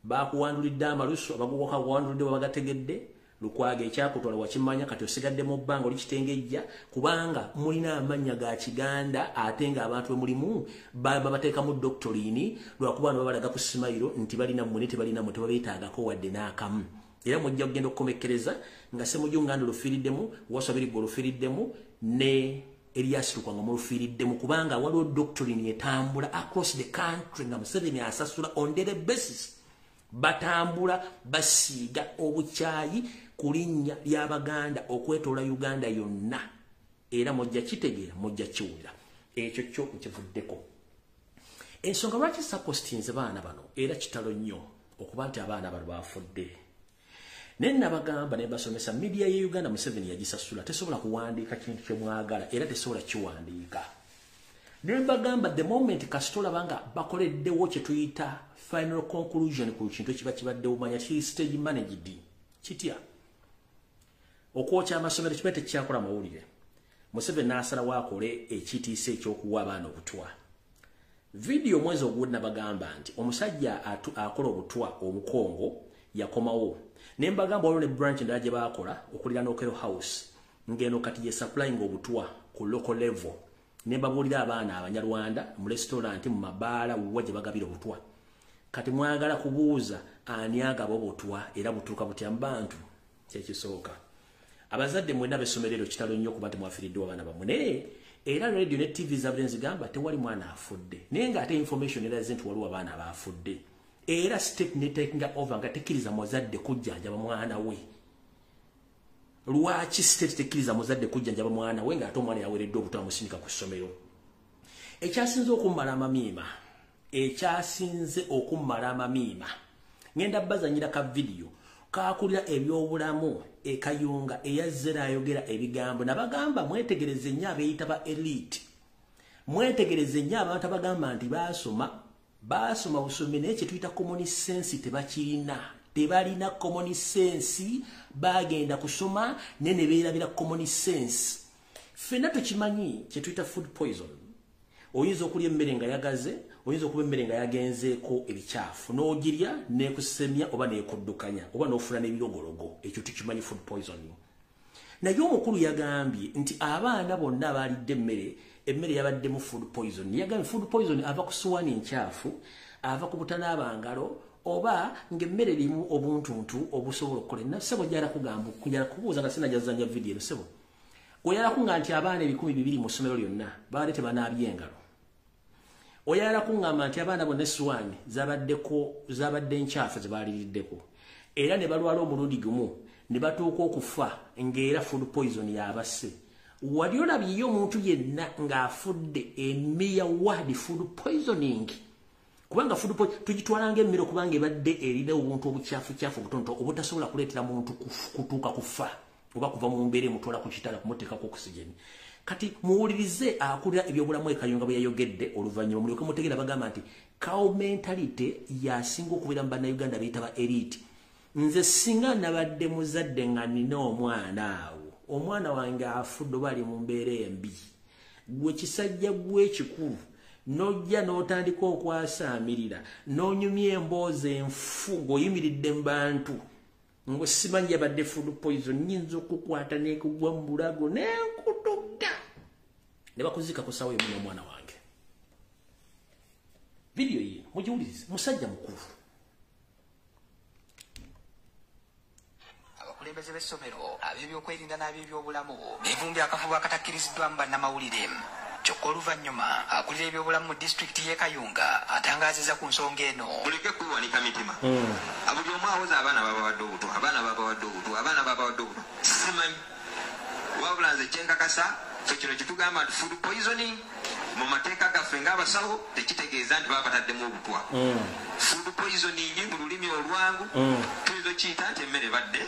bakuwandulidde amalusu abagogoka kuwandulidde babagategedde Lukwage ekyakutwala wakimanya kati osigadde mu bbanga olikitengejja kubanga mulina amanya ga Kiganda ate nga abantu mulimu babateeka mu doctorine lwakuba balaga ku Simairo nti balina mu nete balina mu tebabeetaagako wadde n'akamu. Era mujja kugenda okukomekereza nga Ssemujunganda lufiiriddemu Wasabirigwa lufiiriddemu ne Elias Lukwanga mulufiiriddemu kubanga waliwo doctrine etambula across the country nga Museveni asasula on daily basis. Batambula basiiga obukyayi ku linnya ly'Abaganda okwetoola Uganda yonna. Era mujja kitegeera mujja kiwulira. Ekyo kyo nkivuddeko. Ensonga lwaki sapostinze baana bano era kitalo nnyo okuba nti abaana bano baafudde. Ne nabagamba ne basomesa media ya Uganda Museveni yagisasula tesobola kuwandiika kintu kye mwagala era tesobola kiwandiika. Ne bagamba the moment kasitola banga bakoleddewo kye tuyita final conclusion ku kintu kiba kibadde umanya ki stage managed kitya okwokya amasomero kiba tekyakola mawulire. Museveni n'asala wakole ekitiisa ekyokuwa abaana obutwa. Video mwezi ogudde nabagamba nti omusajja akola obutwa omukongo yakomawo. Ne mbagamba olwo ne branch ndala gye baakola okulira n'Okero House ngeno kati ye supplying obutwa ku local level. Ne babuulira abaana Abanyarwanda mu restaurant mu mabaala wajje bagabira obutwa. Kati mwagala kubuuza ani agaba obutwa era butuuka butya mbantu kyekisooka. Abazadde mwena b'essomerero kitalo nnyo kuba temwafiiriddwa abaana bammwe era radio ne TV zabulenzi gamba tewali mwana afudde naye ng'ate information eraze nti waliwo abaana baafudde era state ne taking over nga tekkiriza muzadde kujjanjaba mwana we. Lwaki state tekkiriza muzadde kujjanjaba mwana we ng'ate omwana yaweereddwa obutwa musindika ku ssomero? Ekyasinze okummala amamiima ngenda bazanyira ka video kaakulira ebyobulamu ekayunga eyazzera ayogera ebigambo nabagamba mwetegereze nnyo abeeyita ba elite, mwetegereze nnyo abantu abagamba nti baasoma busomi naye kye tuyita common sense tebalina common sense bagenda kusoma naye ne beerabira common sense. Ffenna tukimanyi kye tuyita food poison. Oyinza okulya emmere nga yagaze, oyinza okuba emmere nga yagenzeeko ebikyafu n'ogirya n'ekusemya oba n'ekuddukanya oba n'ofuna n'ebirogologo. Ekyo tukimanyi food poison. Naye omukulu yagambye nti abaana bonna abalidde emmere yabaddemu food poison. Yagambye food poison ava ku suwaani enkyafu, ava ku butanaabangalo oba ng'emmere erimu obuntuntu obusobola okukola. Ssebo gyala kugamba njala kubuuza nga sinajazanya video eno ssebo. Oyala kunga nti abaana 200 mu ssomero lyonna baali tebanaabye engalo. Oyala kungamba nti abaana bonna essuwaani zabadde nkyafu ze baaliriddeko. Era ne balwala omulundi gumu ne batuuka okufa ng'era food poison yabasse. Wali olabyeyo omuntu yenna ng'afudde emiya wadi food poisoning? Kubanga food poisoning tugitwala ng'emmere kubanga ebadde erina obuntu obukyafu butonoto obutasobola kuleetera muntu kutuuka kufa oba kuva mu mbeera emutwala ku kitala kumuteekako oxygen. Kati muwulirize akulira ebyobulamu ekayunga bwe yayogedde oluvannyuma mulyoke mutegeera bagamba nti cow mentality yasinga okubeera mu bannayuganda beeyita ba elite. Nze singa nabadde muzadde nga nina omwana awo, omwana wange afudde oba ali mu mbeera embi, gwe kisajja gw'ekikulu n'ojja n'otandika okwasaamirira n'onyumya emboozi enfu ng'oyimiridde mu bantu ngo simanyi yabadde food poison, nnyinza okukwata n'ekugwa mu bulago n'enkutugga ne bakuzika ku ssaawa emu n'omwana wange. Video yino mugiwulirize, musajja mukulu abakulembeze b'essomero ab'ebyokwerinda n'ab'ebyobulamu beevumbye akafubo akatakkiriziddwamu bannamawulire. Kyokka oluvannyuma akulira ebyobulamu mu disitulikiti y'e Kayunga atangaazizza ku nsonga eno. Muleke kuwanika mitima. Buli omu awoza abaana babawadde obuto, abaana babawadde obuto, abaana babawadde obuto. Simanyi. Wabula nze kyenkakasa ffe kino kitugamba nti food poisoning mu mateeka gaffe ng'abasawo tekitegeeza nti babataddemu obutwa. Food poisoning mu lulimi olwangu tuyinza okiyita nti emmere badde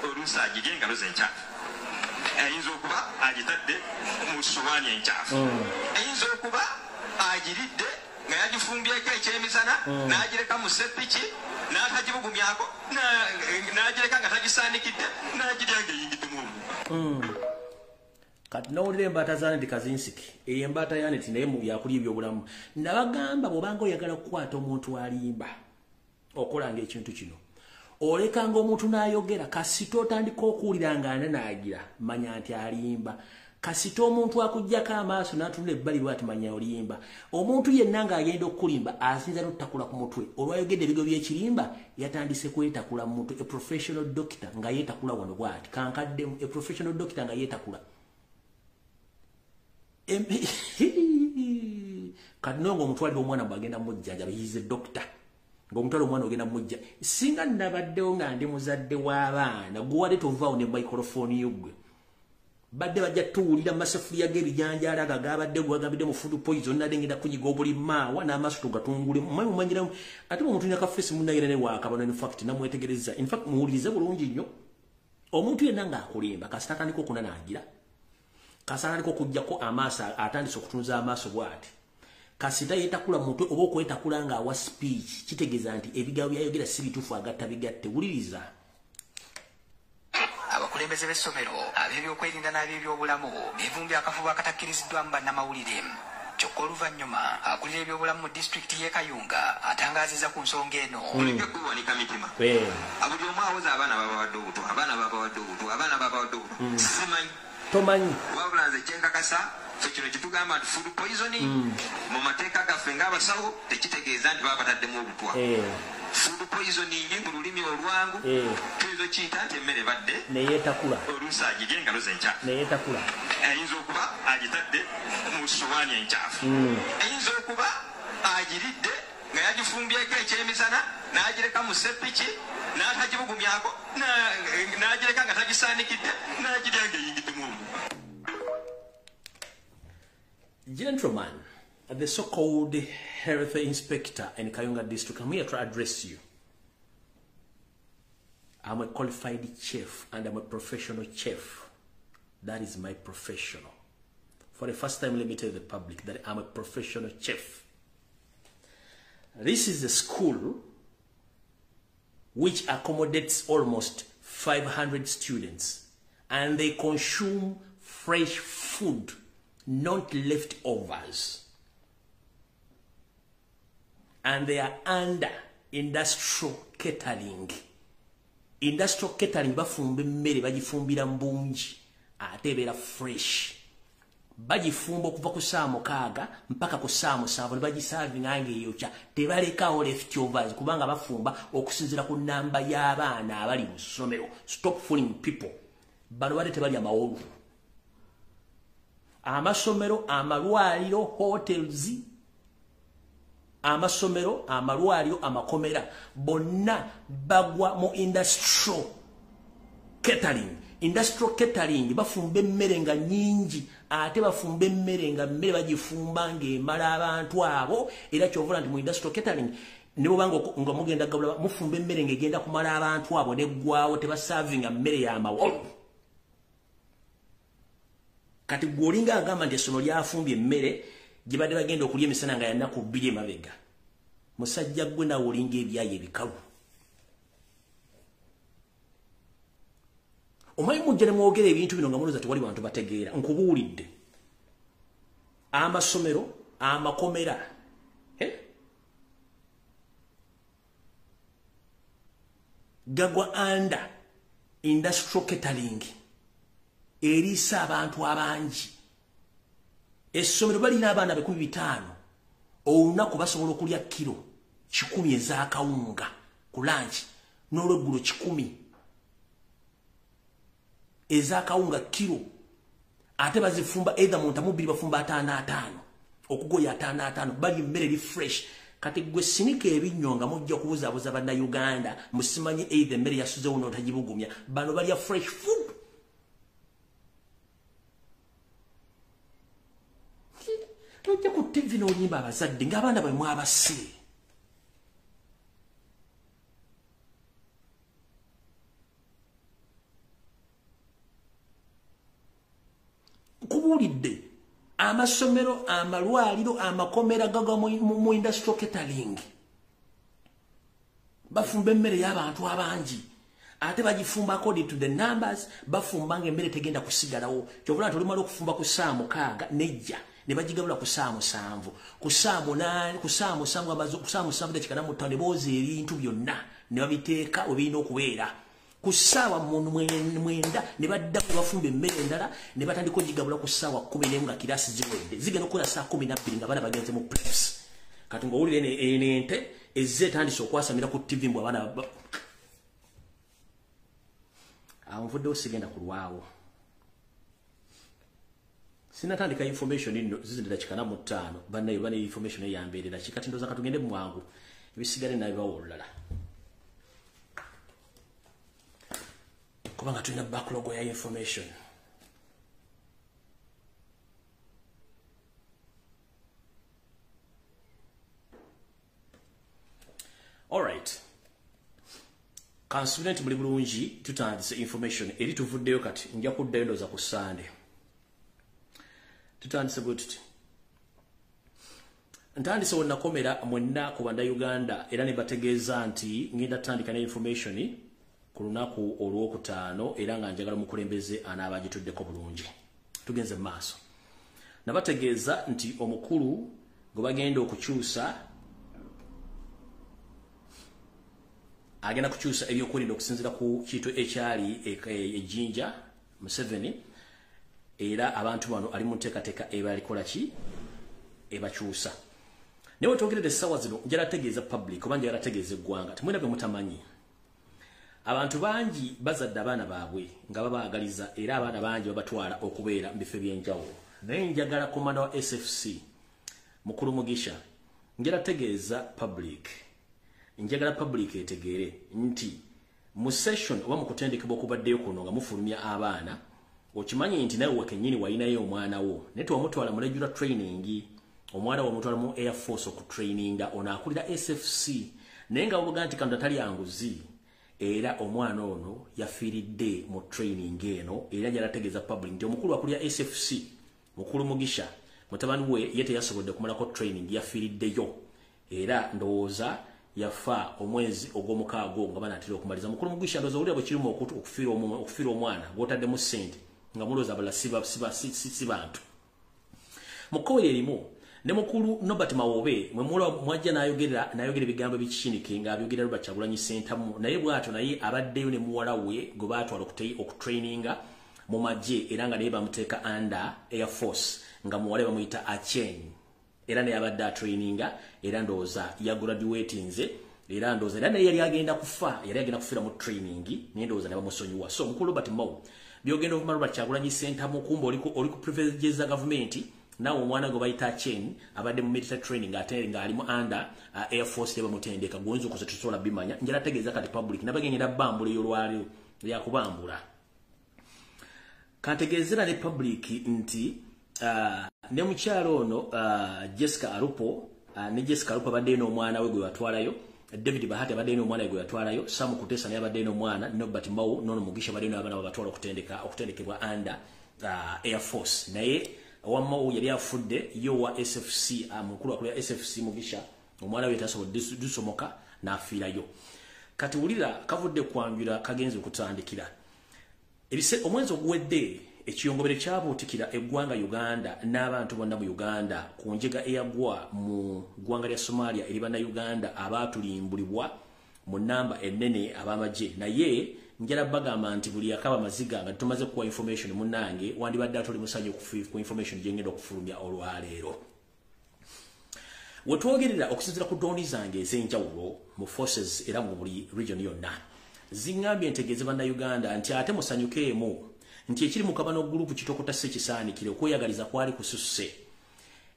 oluusi agirya engalo ze enkyafu. Ayinza okuba agitadde mu ssowaani enkyafu. Ayinza okuba agiridde nga yagifumbyeko ekyemisana n'agireka mu seppiki n'atagibugumyako n'agireka nga tagisaanikidde n'agirya ng'eyingiddemu omu. Kati n'owulira embaata zaaneti kazinsiki eyo embaata yaneti naye mu byakulya ebyobulamu nabagamba bw'obanga oyagala kukwata omuntu alimba okolanga ekintu kino olekanga omuntu n'ayogera kasita otandika okuwulira ng'ananaagira manya nti alimba kasita omuntu akuggyako amaaso n'atunula ebbali bw'ati manya olimba omuntu yenna ng'agenda okulimba asinza n'otutakula ku mutwe olwayogedde ebigo by'ekirimba yatandise kwetakula mu muntu a professional doctor nga yeetakula wano bw'ati kankaddemu a professional doctor nga yeetakula kati nonga omutwalira omwana bw'agenda mujjanjaba he is a doctor ng'omutwalira omwana ogenda mujja singa nabaddewo nga ndi muzadde w'abaana guwadde tovaawo ne microphone yogwe badde bajja tuwulira masefuliya g'ebijanjaala aga gabadde gwagambidde mu food poison nadde ngenda kunyiga obulimaawa n'amaaso tugatungule mumanyiramu ate omuntu ina kafeesi munnayera ne waakabano in fact namwetegereza in fact muwulirize bulungi nnyo omuntu yenna ng'akulimba kasita atandika okunanaagira kasita atandika okuggyako amaaso atandise okutunza amaaso bw'ati kasita yeetakula mutwe oba okwetakula ng'awa speech kitegeeza nti ebigambo byayogera si bituufu agatta bigatte wuliriza. Abakulembeze b'essomero ab'ebyokwerinda n'ab'ebyobulamu beevumbye akafubo akatakkiriziddwamu bannamawulire. Kyokka oluvannyuma akulira ebyobulamu mu disitulikiti y'e Kayunga atangaazizza ku nsonga eno. Muleke kuwanika mitima. Buli omu awoza abaana babawadde obuto, abaana babawadde obuto, abaana babawadde obuto. Simanyi. Tomanyi. Wabula nze kyenkakasa ffe kino kitugamba nti food poisoning mu mateeka gaffe ng'abasawo tekitegeeza nti babataddemu obutwa. Food poisoning mu lulimi olwangu tuyinza okiyita nti emmere badde neyeetakula oluusi agirya engalo ze enkyafu. Neyeetakula ayinza okuba agitadde mu ssowaani enkyafu. Ayinza okuba agiridde nga yagifumbyeko ekyemisana n'agireka mu seppiki n'atagibugumyako n'agireka nga tagisaanikidde n'agirya ng'eyingiddemu omu. Gentlemen, the so-called health inspector in Kayunga district, I'm here to address you. I'm a qualified chef and I'm a professional chef. That is my professional. For the first time, let me tell the public that I'm a professional chef. This is a school which accommodates almost 500 students and they consume fresh food, not leftovers. And they are under industrial catering. Industrial catering bafumba emmere bagifumbira mbungi ate ebeera fresh. Bagifumba okuva ku saa 6 mpaka ku saa 7 ne bagiservinga ng'eyokya tebalekawo leftovers kubanga bafumba okusinziira ku nnamba y'abaana abali mu ssomero. Stop fooling people. Bano bade tebalya mawolu. Amasomero, amalwaliro, hotels, amasomero, amalwaliro, amakomera bonna bagwa mu industrial catering. Industrial catering bafumba emmere nga nyingi ate bafumba emmere nga mmere bagifumba ng'emala abantu abo era kyovula nti mu industrial catering ne bobanga nga mugenda gabula mufumba emmere ng'egenda kumala abantu abo neggwawo tebaservinga mmere y'amawolu. Kati gwolinga agamba nti essomo lyafumbye emmere gye badde bagenda okulya emisana nga yannaku 2 emabega. Musajja gwe nawe olinga ebyayi ebikalu. Omanyi mujja ne mwogera ebintu bino nga mulowooza tewali bantu bategeera. Nkubuulidde. Amasomero, amakomera. Gagwa under industrial catering. Eriisa abantu abangi. Essomero balina abaana 15. Olunaku basobola okulya kilo 10 ez'akawunga ku lunch n'olweggulo 10. ezakawunga kilo ate bazifumba either mu ntamubiri bafumba 5 okugoya 5 bali mmere fresh kati gwe sinika ebinyonga mujja kubuzabuza bana Uganda musimanyi either mmere yasuze uno tajibugumya bano bali fresh food tujja ku TV no nyimba abazadde ng'abaana bwe mwabasi kubulidde amasomero amalwaliro amakomera gaga mu industrial catering bafumba emmere y'abantu abangi ate bagifumba according to the numbers bafumba ng'emmere tegenda kusigalawo kyobula tulimala okufumba ku saa 6 nejja ne bagigabula ku saa 7 ku saa 8 ku saa 7 amazo ku saa 7 dakika mu ttone boze ebintu byonna ne babiteeka obino okubeera ku saawa mwenda ne badda ku bafumba emmere endala ne batandika okugigabula ku saawa 11 nga kirasi ziwedde zigenda okukola saa 12 nga bana bagenze mu preps kati ng'owulire ente ezze tandise okwasamira ku TV mbwa bana amvudde osigenda kulwawo sinatandika information ino zizindira chikana mu 5 banayo bane information eyambeerera kikati ndoza katugende mwangu ebisigale nabibawo olulala kubanga tulina backlog ya information alright Consultant muli bulungi tutandise information eri tuvuddeyo kati nja kuddayo ndoza ku Sunday tutandise bwettuti ntandise wonna komera mwenna ku banda Uganda era ne bategeeza nti ngenda tandika ne information ku lunaku olw'okutaano era nga njagala mukulembeze anaabagituddeko bulungi tugenze mu maaso nabategeeza nti omukulu gwe bagenda okukyusa agenda kukyusa ebyokulinda okusinzira ku kintu ekyali ejjinja Museveni era abantu bano ali mu nteekateeka ebalikola ki ebakyusa newe twogerede essaawa zino njala tegeeza public oba njala tegeeza eggwanga temwena bwe mutamanyi abantu bangi bazadde abaana baabwe nga babaagaliza era abaana bangi babatwala okubeera mu bifo ebyenjawulo naye njagala komanda wa SFC Mukulu Mugisha njala tegeeza public njagala public etegeere nti mu session oba mu kutendekebwa okubaddeyo kuno nga mufulumya abaana okimanyi nti nawe wakenyini wayinayo omwana wo neto wamutwala mu regular training omwana wo mutwala mu Air Force oku traininga onaakulira SFC naye nga obuga nti kanda tali yanguzi era omwana ono yafiiridde mu training eno era njala tegeeza public nti omukulu akulira SFC Mukulu Mugisha mutabani we yete yasobodde kumalako training yafiiriddeyo era ndowooza yafa omwezi ogw'omukaaga nga banatera okumaliza Mukulu Mugisha ndowooza oli abakirimu okufiira omwana gw'otaddemu ssente nga mulooza abala si bantu mukowe erimu ne Mukulu Nobert Mawobe mwajja n'ayogera ebigambo ebikikinike nga abyogera Robert Kyagulanyi Ssentamu naye bw'atyo naye abaddeyo ne muwala we gwe baatwala okutraininga mu magye era nga naye bamuteeka under Air Force nga muwala bamuyita Acheng era naye abadde atraininga era ndowooza yagraduatinze era ndowooza era naye yali agenda kufiira mu training naye ndowooza ne bamusonyiwa so Mukulu Robert Mawo byogenda okuma Robert Kyagulanyi Ssentamu kumba oli ku privileges za government nawo omwana gwe bayita Chen abadde mu military training ate nga ali mu under Air Force teba mutendeka gonzo okuza tusobola bimanya njala tegeeza kati public nabagenyera bambula ey'olwaliro lyakubambula kantegeezera ne public nti ne mukyalo ono Jessica Arupo ne Jessica Arupo abadde n'omwana we gwe batwalayo David Bahati abadde n'omwana we gwe batwalayo Sam Kutesa naye abadde n'omwana Nobert Mawo nono Mugisha abadde n'abaana babatwala okutendekebwa under Air Force naye Wammawo yali afudde yo wa SFC mukulu akulira SFC Mugisha omwana we tasobodde dusomoka n'afiirayo kati wulira kavudde kwanjula kagenze okutandikira ebise omwezi oguwedde ekiyongobere kyabuutikira eggwanga Uganda n'abantu bonna mu Uganda ku njega eyagwa mu ggwanga lya Somalia eri banna Uganda abaatulimbulibwa mu namba ennene ab'amagye naye njala bagamba nti buli akaba maziga nga tumaze kuwa information munange wandibadde atoli musanyu ku information gyengenda okufulumya olwaleero wetwogerera okusinzira ku doni zange ez'enjawulo mu forces era mu buli region yonna zingambye ntegeeze banna Uganda nti ate musanyukeemu nti ekiri mu kabano group kitokota sekisaanikire okweyagaliza kwali kususse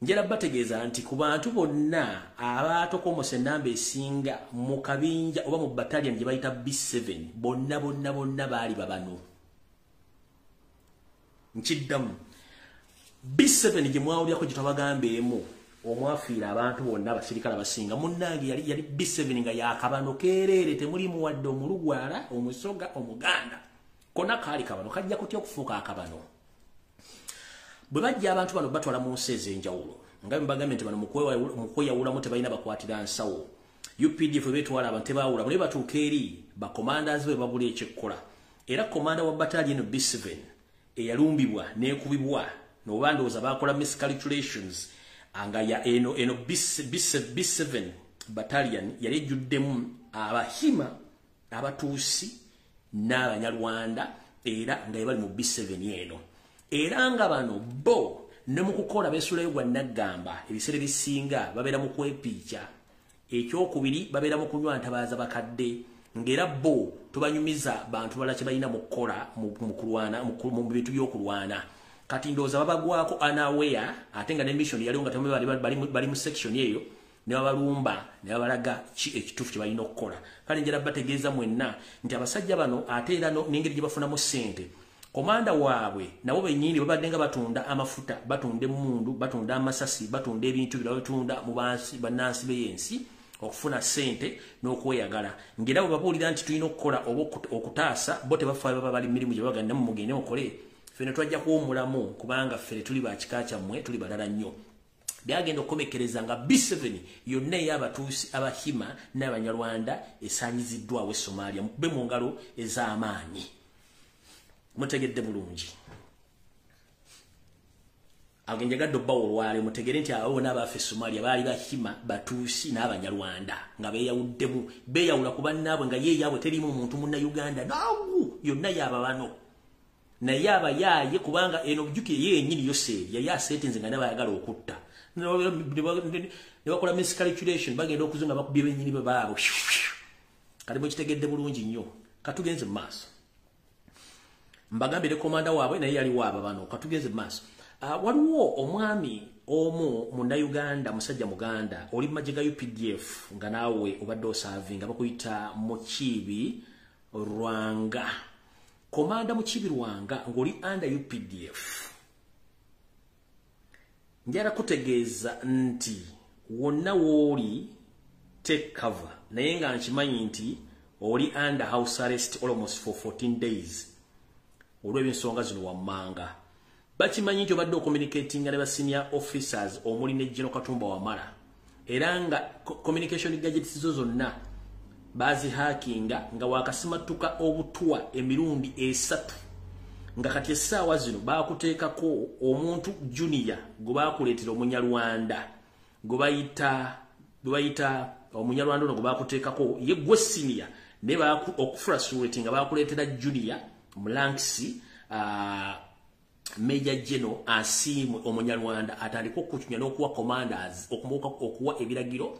njera bategeeza nti ku bantu bonna abatokomose namba esinga mu kabinja oba mu battalion gye bayita B7 bonna baali babano nkiddamu B7 gye mwawulyako gye twabagambeemu omwafiira abantu bonna abasirikale abasinga munnange yali B7 nga yakabano keerere temulimu wadde omulugwala omusoga omuganda konna kaali kabano kajja kutya okufuuka akabano bwe bajja abantu bano batwala mu nsi ez'enjawulo nga mbagambe nti bano mu kweyawulamu tebalina bakwatira nsawo UPDF betwala abantu tebaawula bwe batuuka eri bacommanders be babula ekyekkola era commander wa battalion B7 eyalumbibwa n'ekubibwa n'obandooza bakola miscalculations anga ya eno B7 battalion yali ejjuddemu abahima abatuusi n'abanyarwanda era nga bali mu B7 eno era nga bano bo ne mu kukola beesulayo gwa naggamba ebiseera ebisinga babeera mu kwepiica ekyokubiri babeera mu kunywa ntabaaza bakadde ng'era bo tubanyumiza bantu bala kye balina mu kukola mu bintu by'okulwana kati ndowooza babagwako unaware ate nga ne mission yaliwo nga bali mu section eyo ne babalumba ne babalaga ekituufu kye balina okukola kale njera bategeeza mwenna nti abasajja bano ate era n'engeri gye bafunamu ssente komanda waabwe nabo bennyini babadde nga batunda amafuta batunda emmundu batunda amasasi batunda ebintu birala bitunda mu bannansi b'ensi okufuna ssente n'okweyagala ng'era bwe babuulira nti tulina okukola oba okutaasa bo tebafaayo baba bali mirimu gye bagenda mu mugende mukole fene twajja kuwummulamu kubanga fene tuli bakika kyammwe tuli balala nnyo byagenda okukomekereza nga B7 yonna ey'abatuusi abahima n'abanyarwanda esaanyiziddwawo e Somalia mukube mu ngalo ez'amaanyi mutegedde bulungi agenjagadde obbawo olwale mutegere nti abo n'abaffe Somalia baali bahima batuusi n'abanyarwanda nga beeyawula ku bannaabwe nga yeeyaabwe terimu muntu munna Uganda naawu yonna yaaba bano naye abayaaye kubanga eno bujjukire yennyini yoseeri yali aseetinze nga nabayagala okutta ne bakola miscalculation bagenda okuzunga bakubye bennyini baabo kati mwekitegedde bulungi nnyo katugenze mu maaso mbagambire komanda waabwe naye yali waaba bano katugenze mu maaso waliwo omwami omu munda Uganda musajja muganda oli mu magye ga UPDF nga naawe obadde osaavinga bakuyita Mukiibi Rwanga komanda Mukiibi Rwanga ng'oli under UPDF njala kutegeeza nti wonna wooli take cover naye nga nkimanyi nti oli under house arrest almost for 14 days olw'ensonga zino wammanga bakimanyi nti obadde ocommunicating ne ba senior officers omuli ne General Katumba Wamala era nga communication gadgets zo zonna bazihakinga nga wakasimatuka obutwa emirundi 3 nga kati essaawa zino baakuteekako omuntu junior gwe baakuleetera omunyarwanda gwe bayita omunyarwanda ono gwe baakuteekako ye gwe senior ne okufrustrate nga baakuleetera junior mulankisi Major General asiimwe omunyarwanda atandika okukunya n'okuwa commanders okuwa ebiragiro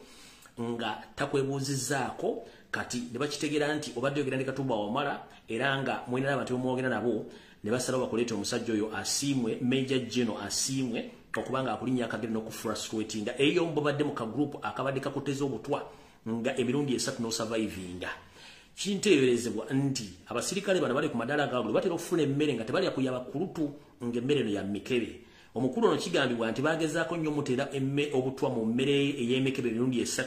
nga takwebuuzizaako kati ne bakitegeera nti obadde yogera ne Katumba Wamala era nga mwena n'abantu bemwogera nabo ne basala bakuleeta omusajja oyo asiimwe Major General asiimwe okubanga akulinnya akagere n'okufrustrate nga eyo mbabadde mu kagroup akabadde kakuteza obutwa nga emirundi 3 n'osurvivinga kinteeberezebwa nti abasirikale bano bali ku madala gaabwe batera okufuna emmere nga tebalya kuyaba kulutu ng'emmere eno ya mikebe omukulu ono kigambibwa nti bagezaako nnyo mutera obutwa mu mmere ey'emikebe emirundi 3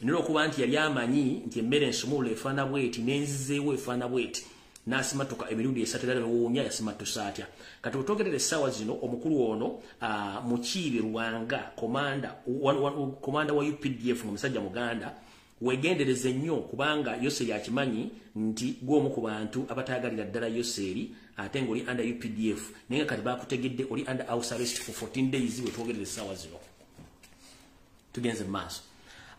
nera okuba nti yali amanyi nti emmere ensumulula efaana bweti n'enzizeewo efaana bweti n'asimatuka emirundi 3 era newuunya yasimatusa atya kati wetwogerera essaawa zino omukulu ono Mukiibi Rwanga komanda wa UPDF nga musajja muganda wegendereze nnyo kubanga Yoseri akimanyi nti gw'omu ku bantu abatayagalira ddala Yoseri ate ng'oli under UPDF naye nga kati baakutegedde oli under house arrest for 14 days wetwogerera essaawa zino tugenze mu maaso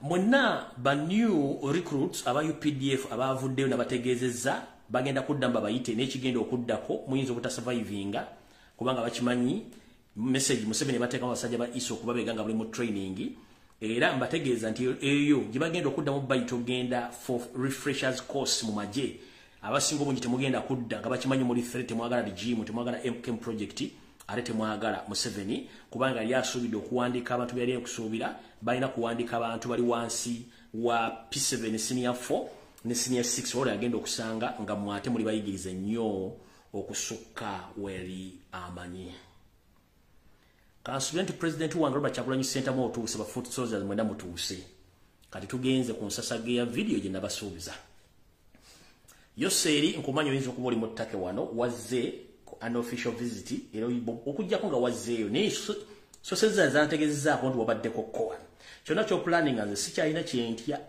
mwenna ba new recruits aba UPDF abaavuddeyo nabategeezezza bagenda kudda mbabayite n'ekigenda okuddako muyinza obutasurvivinga kubanga bakimanyi message Museveni bateekamu abasajja ba ISO okuba beega nga bali mu training era mbategeeza nti eyo gye bagenda okuddamu bayita ogenda for refreshers course mu magye abasingo bungi temugenda kudda nga bakimanyi muri threat temwagala regime temwagala MKM project ate temwagala Museveni kubanga yasuubidde okuwandiika abantu byali okusuubira balina kuwandiika abantu bali wansi wa P7 senior 4 ne senior 6 wala agenda okusanga nga mwate muri bayigirize nnyo okusukka weri amanyi. Kansulenti President wange Robert Kyagulanyi Center mo otuuse ba foot soldiers mwenda mutuuse. Kati tugenze ku nsasage ya video gye nabasuubiza. Yoseri nkumanyo yinzo kuboli mu ttake wano wazze unofficial visit era okujjako nga wazzeeyo ne so seza zantegezzaako nti wabadde kokkoa. Kyonna kyo planning as sikyalina kyentya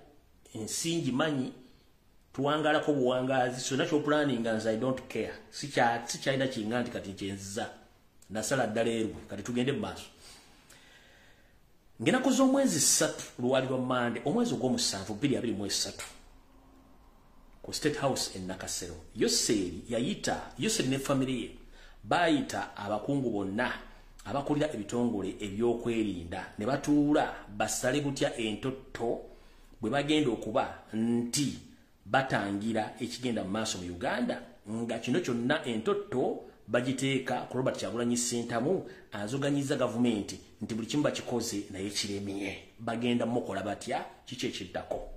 ensingi manyi tuwangalako buwangazi so nakyo planning as I don't care sikyalina kinganti kati kyenza nasala ddala erwe kati tugende mu maaso. Ngena kuzo omwezi 3 luwali lwa Mande omwezi ogw'omusanvu 2023 ku State House in Nakasero Yoseri ne family ye bayita abakungu bonna abakulira ebitongole ebyokwerinda ne batuula basale gutya entotto bwe bagenda okuba nti batangira ekigenda mu maaso mu Uganda nga kino kyonna entotto bagiteeka ku Robert Kyagulanyi Center azoganyiza gavumenti nti buli kimu bakikoze naye kiremye bagenda mukola batya kiki ekiddako.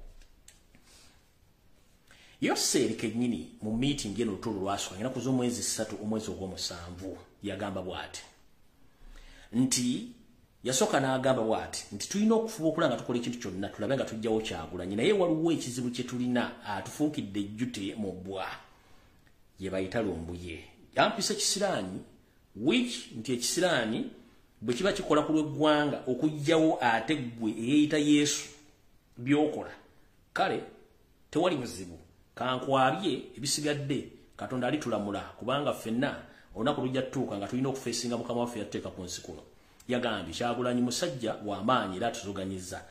Yoseri kennyini mu meeting eno lutuulu lwaswa ngena kuzo omwezi 3 omwezi ogw'omusanvu yagamba bw'ati nti yasoka n'agamba bw'ati nti tulina okufuba okulanga tukola ekintu kyonna tulabe nga tujjawo Kyagulanyi naye waliwo ekizibu kye tulina atufuukidde ejjute mu bbwa ye bayita Lumbuye yampisa ekisiraani which nti ekisiraani bwe kiba kikola ku lw'eggwanga okujjawo ate ggwe eyeeyita Yesu byokola kale tewali buzibu kankwabye ebisigadde Katonda alitulamula kubanga ffenna olunaku lujja tutuuka nga tulina okufeesinga Mukama waffe yatteeka ku nsi kuno. Yagambye Kyagulanyi musajja w'amaanyi era atuzuganyiza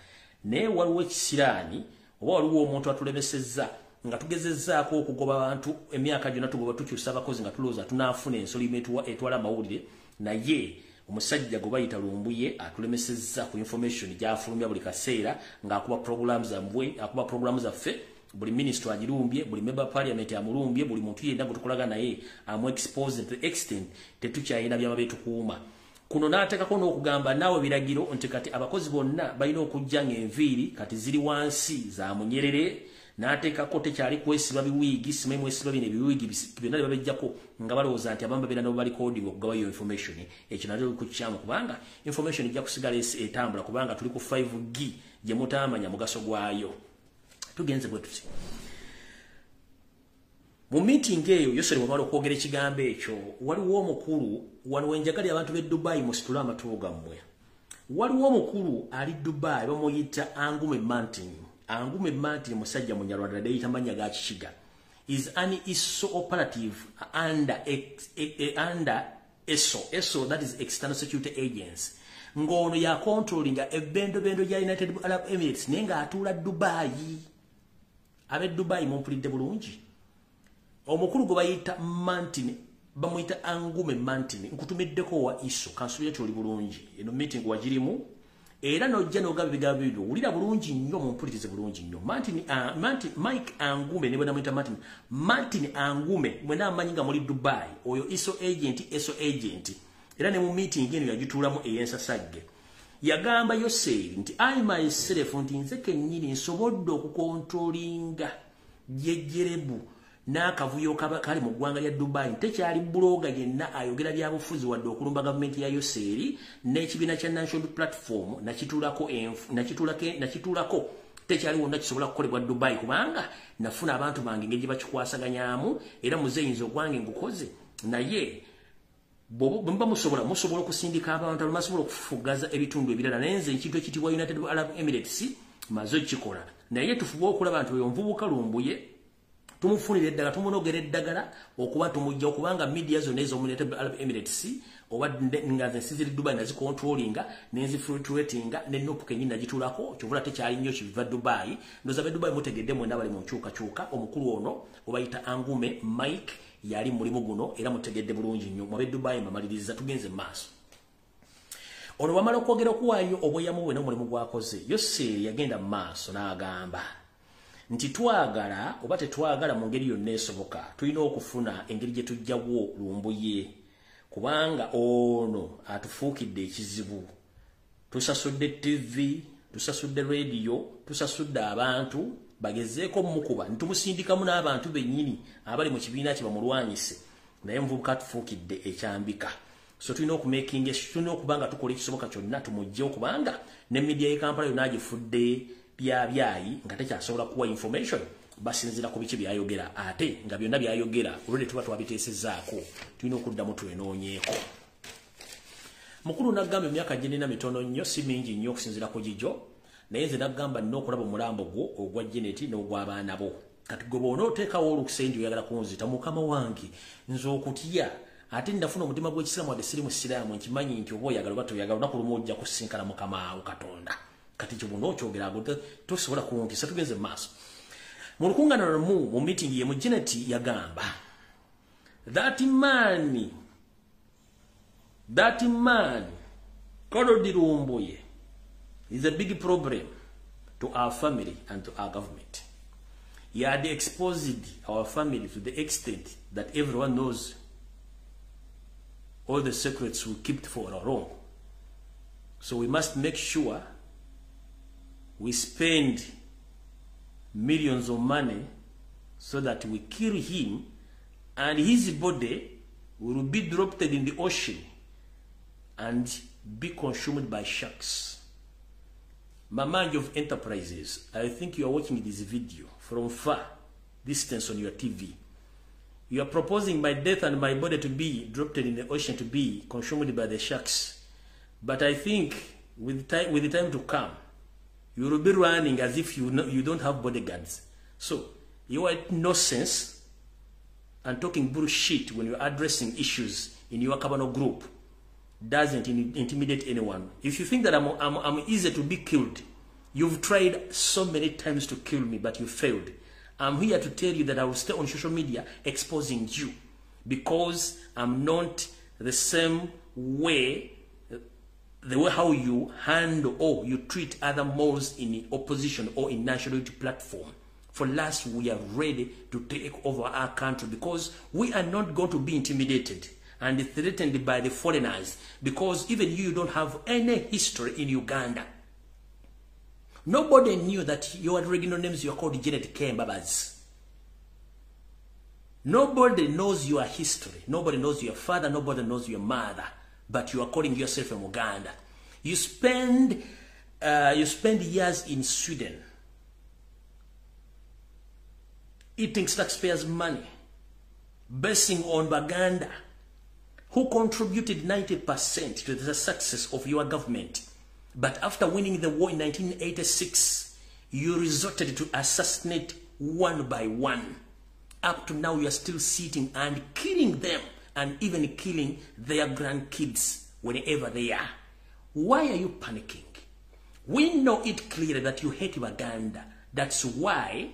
naye waliwo ekisiraani oba waliwo omuntu atulemesezza nga tugezezzaako okugoba abantu emyaka gyonna tugoba tukyusa abakozi nga tulowooza tunaafuna ensolo etwala amawulire naye omusajja gwe bayita Lumbuye atulemesezza ku information gy'afulumya buli kaseera ng'akuba programu zaffe buli minister agirumbye buli member parliament amulumbye buli muntu yenda gutukolaga naye amu expose to the extent tetukyayina byama betukuuma kuno n'ateekako n'okugamba naawe biragiro nti kati abakozi bonna balina okujja ng'enviiri kati ziri wansi za munyerere n'ateekako tekyali kwesiba biwiigi simanyi mwesiba bino ebiwiigi byonna bye babejjako nga balowooza nti abamu babeera nabo balikoodi okugaba iyo information ekyo nakyo kukyamu kubanga information ejja kusigala etambula kubanga tuli ku 5G gye mutaamanya mugaso gwayo. Tugenze bwe tuti mu meeting eyo Yoseri wamala okwogera ekigambo ekyo waliwo omukulu wano wenjagali abantu b'e Dubai musitula amatuwo gammwe waliwo omukulu ali Dubai bamuyita Angume Martin musajja munyarwanda deyita manya ga Kikiga is an ISO operative under ESO that is External Security Agency ngono ya controlling ebendo ya United Arab Emirates nenga atula Dubai abe Dubai mumpulidde bulungi omukulu gwe bayita Martin bamuyita Angume Martin nkutumiddeko wa ISO kansubiye tuli bulungi eno meeting wagirimu era nojja n'ogaba ebigambo ebyo wulira bulungi nnyo mumpulirize bulungi nnyo Mike Angume ne bwe namuyita Martin Angume mwena amanyi nga muli Dubai oyo ESO agent era ne mu meeting eno yagituulamu ey'ensasagge yagamba Yoseri nti I myself nti nze kennyini nsobodde okukontrolinga jejjerebu n'akavuyo kali mu ggwanga lya Dubai tekyali buloga yenna ayogera byabufuzi wadde okulumba gavumenti ya Yoseri n'ekibiina kya National Platform nakituulako tekyali wonna kisobola kukolebwa Dubai kubanga nafuna abantu bange engeri gye bakikwasaganyaamu era muzeyinza ogwange ngukoze naye bwemba musobola okusindika abantu abasobola okufugaza ebitundu ebirala nenze ekintu ekitibwa United Arab Emirates maze kikola naye tufuba okulaba nti oyo nvubuka Lumbuye tumufunira eddagala tumunogera eddagala okuba tumujja okubanga media zonna ezo United Arab Emirates oba nga zensiziri Dubai nazikontrolinga nenzifiltratinga n'ennopu kennyini nagituulako kyovula tekyali nnyo kibiva Dubai ndoza be Dubai mutegedde mwenda bali mu nkyukakyuka omukulu ono obayita Angume Mike yali mulimu guno era mutegedde bulungi nnyo mwabe Dubai mamaliriza tugenze maaso ono wamala okwogera okuwaayo obweyamu bwe n'omulimu gwakoze Yoseri yagenda maaso n'agamba nti twagala oba tetwagala mu ngeri yonna esoboka tulina okufuna engeri gye tujjawo Lumbuye kubanga ono atufuukidde ekizibu. Tusasudde TV, tusasudde radio, tusasudde abantu bagezeeko mukuba ntumusindikamu n'abantu bennyini abali mu kibiina kye bamulwanyise naye muvubuka atufuukidde ekyambika. So tulina okumakinga tulina okubanga tukola ekisoboka kyonna tumugjewo kubanga ne media ye Kampala yonna agifudde byabyayi nga tekyasobola kuwa information basinzira ku biki byayogera ate nga byonna byayogera olwedde tuba twabiteesezzaako tulina okuddamu twenoonyeeko. Mukulu n'agamba emyaka gye nina mitono nnyo si mingi nnyo okusinzira ku gijjo naye nze n'agamba nina okulaba omulambo gwo ogwa Janet n'ogw'abaana bo. Kati gwe bw'ona oteekawo olukusendi oyagala kunzita mukama wange nze okutya ate ndafuna omutima gw'ekisiraamu wadde siri musiraamu nkimanyi nti oba oyagala oba toyagala olunaku lumu ojja kusinkana mukama awo Katonda. Kati kyo bw'ona okyogera ago tosobola kuwunkisa tugenze mu maaso. Mu lukuŋŋaana lumu mu meeting ye mu Janet yagamba that man called Lumbuye is a big problem to our family and to our government. He had exposed our family to the extent that everyone knows all the secrets we kept for our own. So we must make sure we spend millions of money so that we kill him and his body will be dropped in the ocean and be consumed by sharks. Mamanja of Enterprises, I think you are watching this video from far distance on your TV. You are proposing my death and my body to be dropped in the ocean to be consumed by the sharks. But I think with the time to come, you will be running as if you don't have bodyguards. So you are nonsense and talking bullshit when you're addressing issues in your Kabano group. Doesn't intimidate anyone. If you think that I'm easy to be killed, you've tried so many times to kill me, but you failed. I'm here to tell you that I will stay on social media exposing you because I'm not the same way, the way how you handle or you treat other moles in the opposition or in national unity platform. For last, we are ready to take over our country because we are not going to be intimidated and threatened by the foreigners because even you don't have any history in Uganda. Nobody knew that your original names you are called Janet Kembabas. Nobody knows your history. Nobody knows your father. Nobody knows your mother. But you are calling yourself from Uganda. You spend years in Sweden eating taxpayers' money, basing on Baganda, who contributed 90% to the success of your government. But after winning the war in 1986, you resorted to assassinate one by one. Up to now, you are still sitting and killing them and even killing their grandkids whenever they are. Why are you panicking? We know it clearly that you hate Uganda. That's why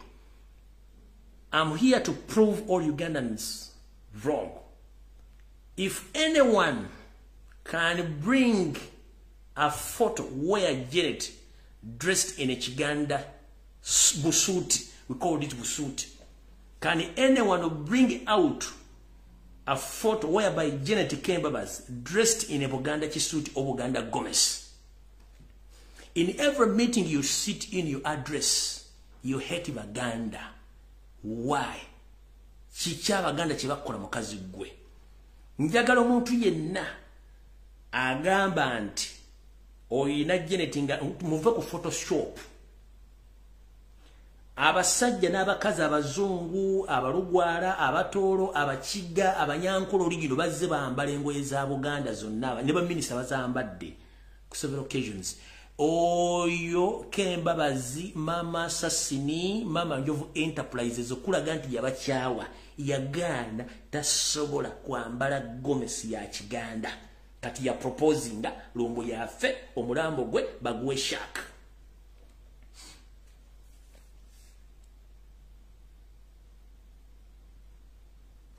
I'm here to prove all Ugandans wrong. If anyone can bring a photo where Janet dressed in a Chiganda busuti, we called it busuti, can anyone bring out a photo whereby Janet Kembabas dressed in a Buganda chisuti or Buganda Gomez? In every meeting you sit in, you address, you hate Uganda. Why? Chicha Baganda chibakola mukazi gwe. Njagala omuntu yenna agamba nti oyina Janet nga muve ku Photoshop. Abasajja n'abakazi abazungu, abalugwala, abatoolo, abakiga, abanyankolo ligino bazze bambala engoye za Buganda zonna ne baminisita bazambadde ku several occasions. Oyo Kembabazi, Mama Sassini, Mama Njovu Enterprises okulaga nti yabakyawa yaganda tasobola kwambala gomesi ya Kiganda. Kati ya proposinga Lumbuye afe omulambo gwe bagwe shark.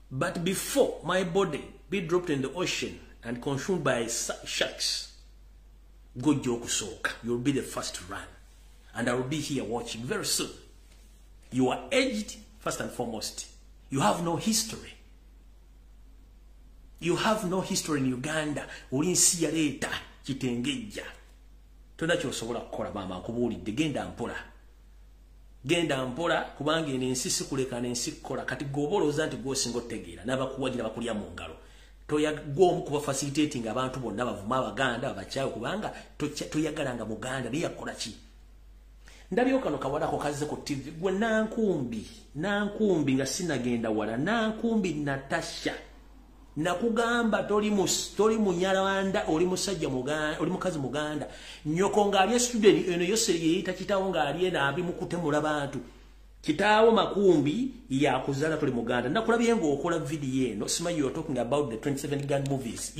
But before my body be dropped in the ocean and consumed by sharks, go Jokusoka, you'll be the first to run. And I will be here watching very soon. You are aged, first and foremost. You have no history. You have no history in Uganda. Ulinsi ya leta kitengeja. Tonacho sobola kukola mama nkubulidde genda mpola kubanga n'ensi kuleka n'ensi kola kati goboloza nti gosingo tegeera n'abakuwagira bakulya mu ngalo. Toyagwa kuba facilitating abantu bonna bavuma Abaganda abakyayo kubanga toyagalanga Muganda ne yakola ki. Ndabyo kano kawala ko kaze ku TV gwe nankumbi nga sinagenda wala nankumbi Natasha nakugamba toli munyalawanda oli musajja Muganda oli mukazi Muganda nyoko ngali student eno yose yeyita kitawo ngali nabi mukutemula bantu kitawo makumbi ya kuzala toli Muganda nakulabye ngo okola video eno simanyi you are talking about the 27 gun movies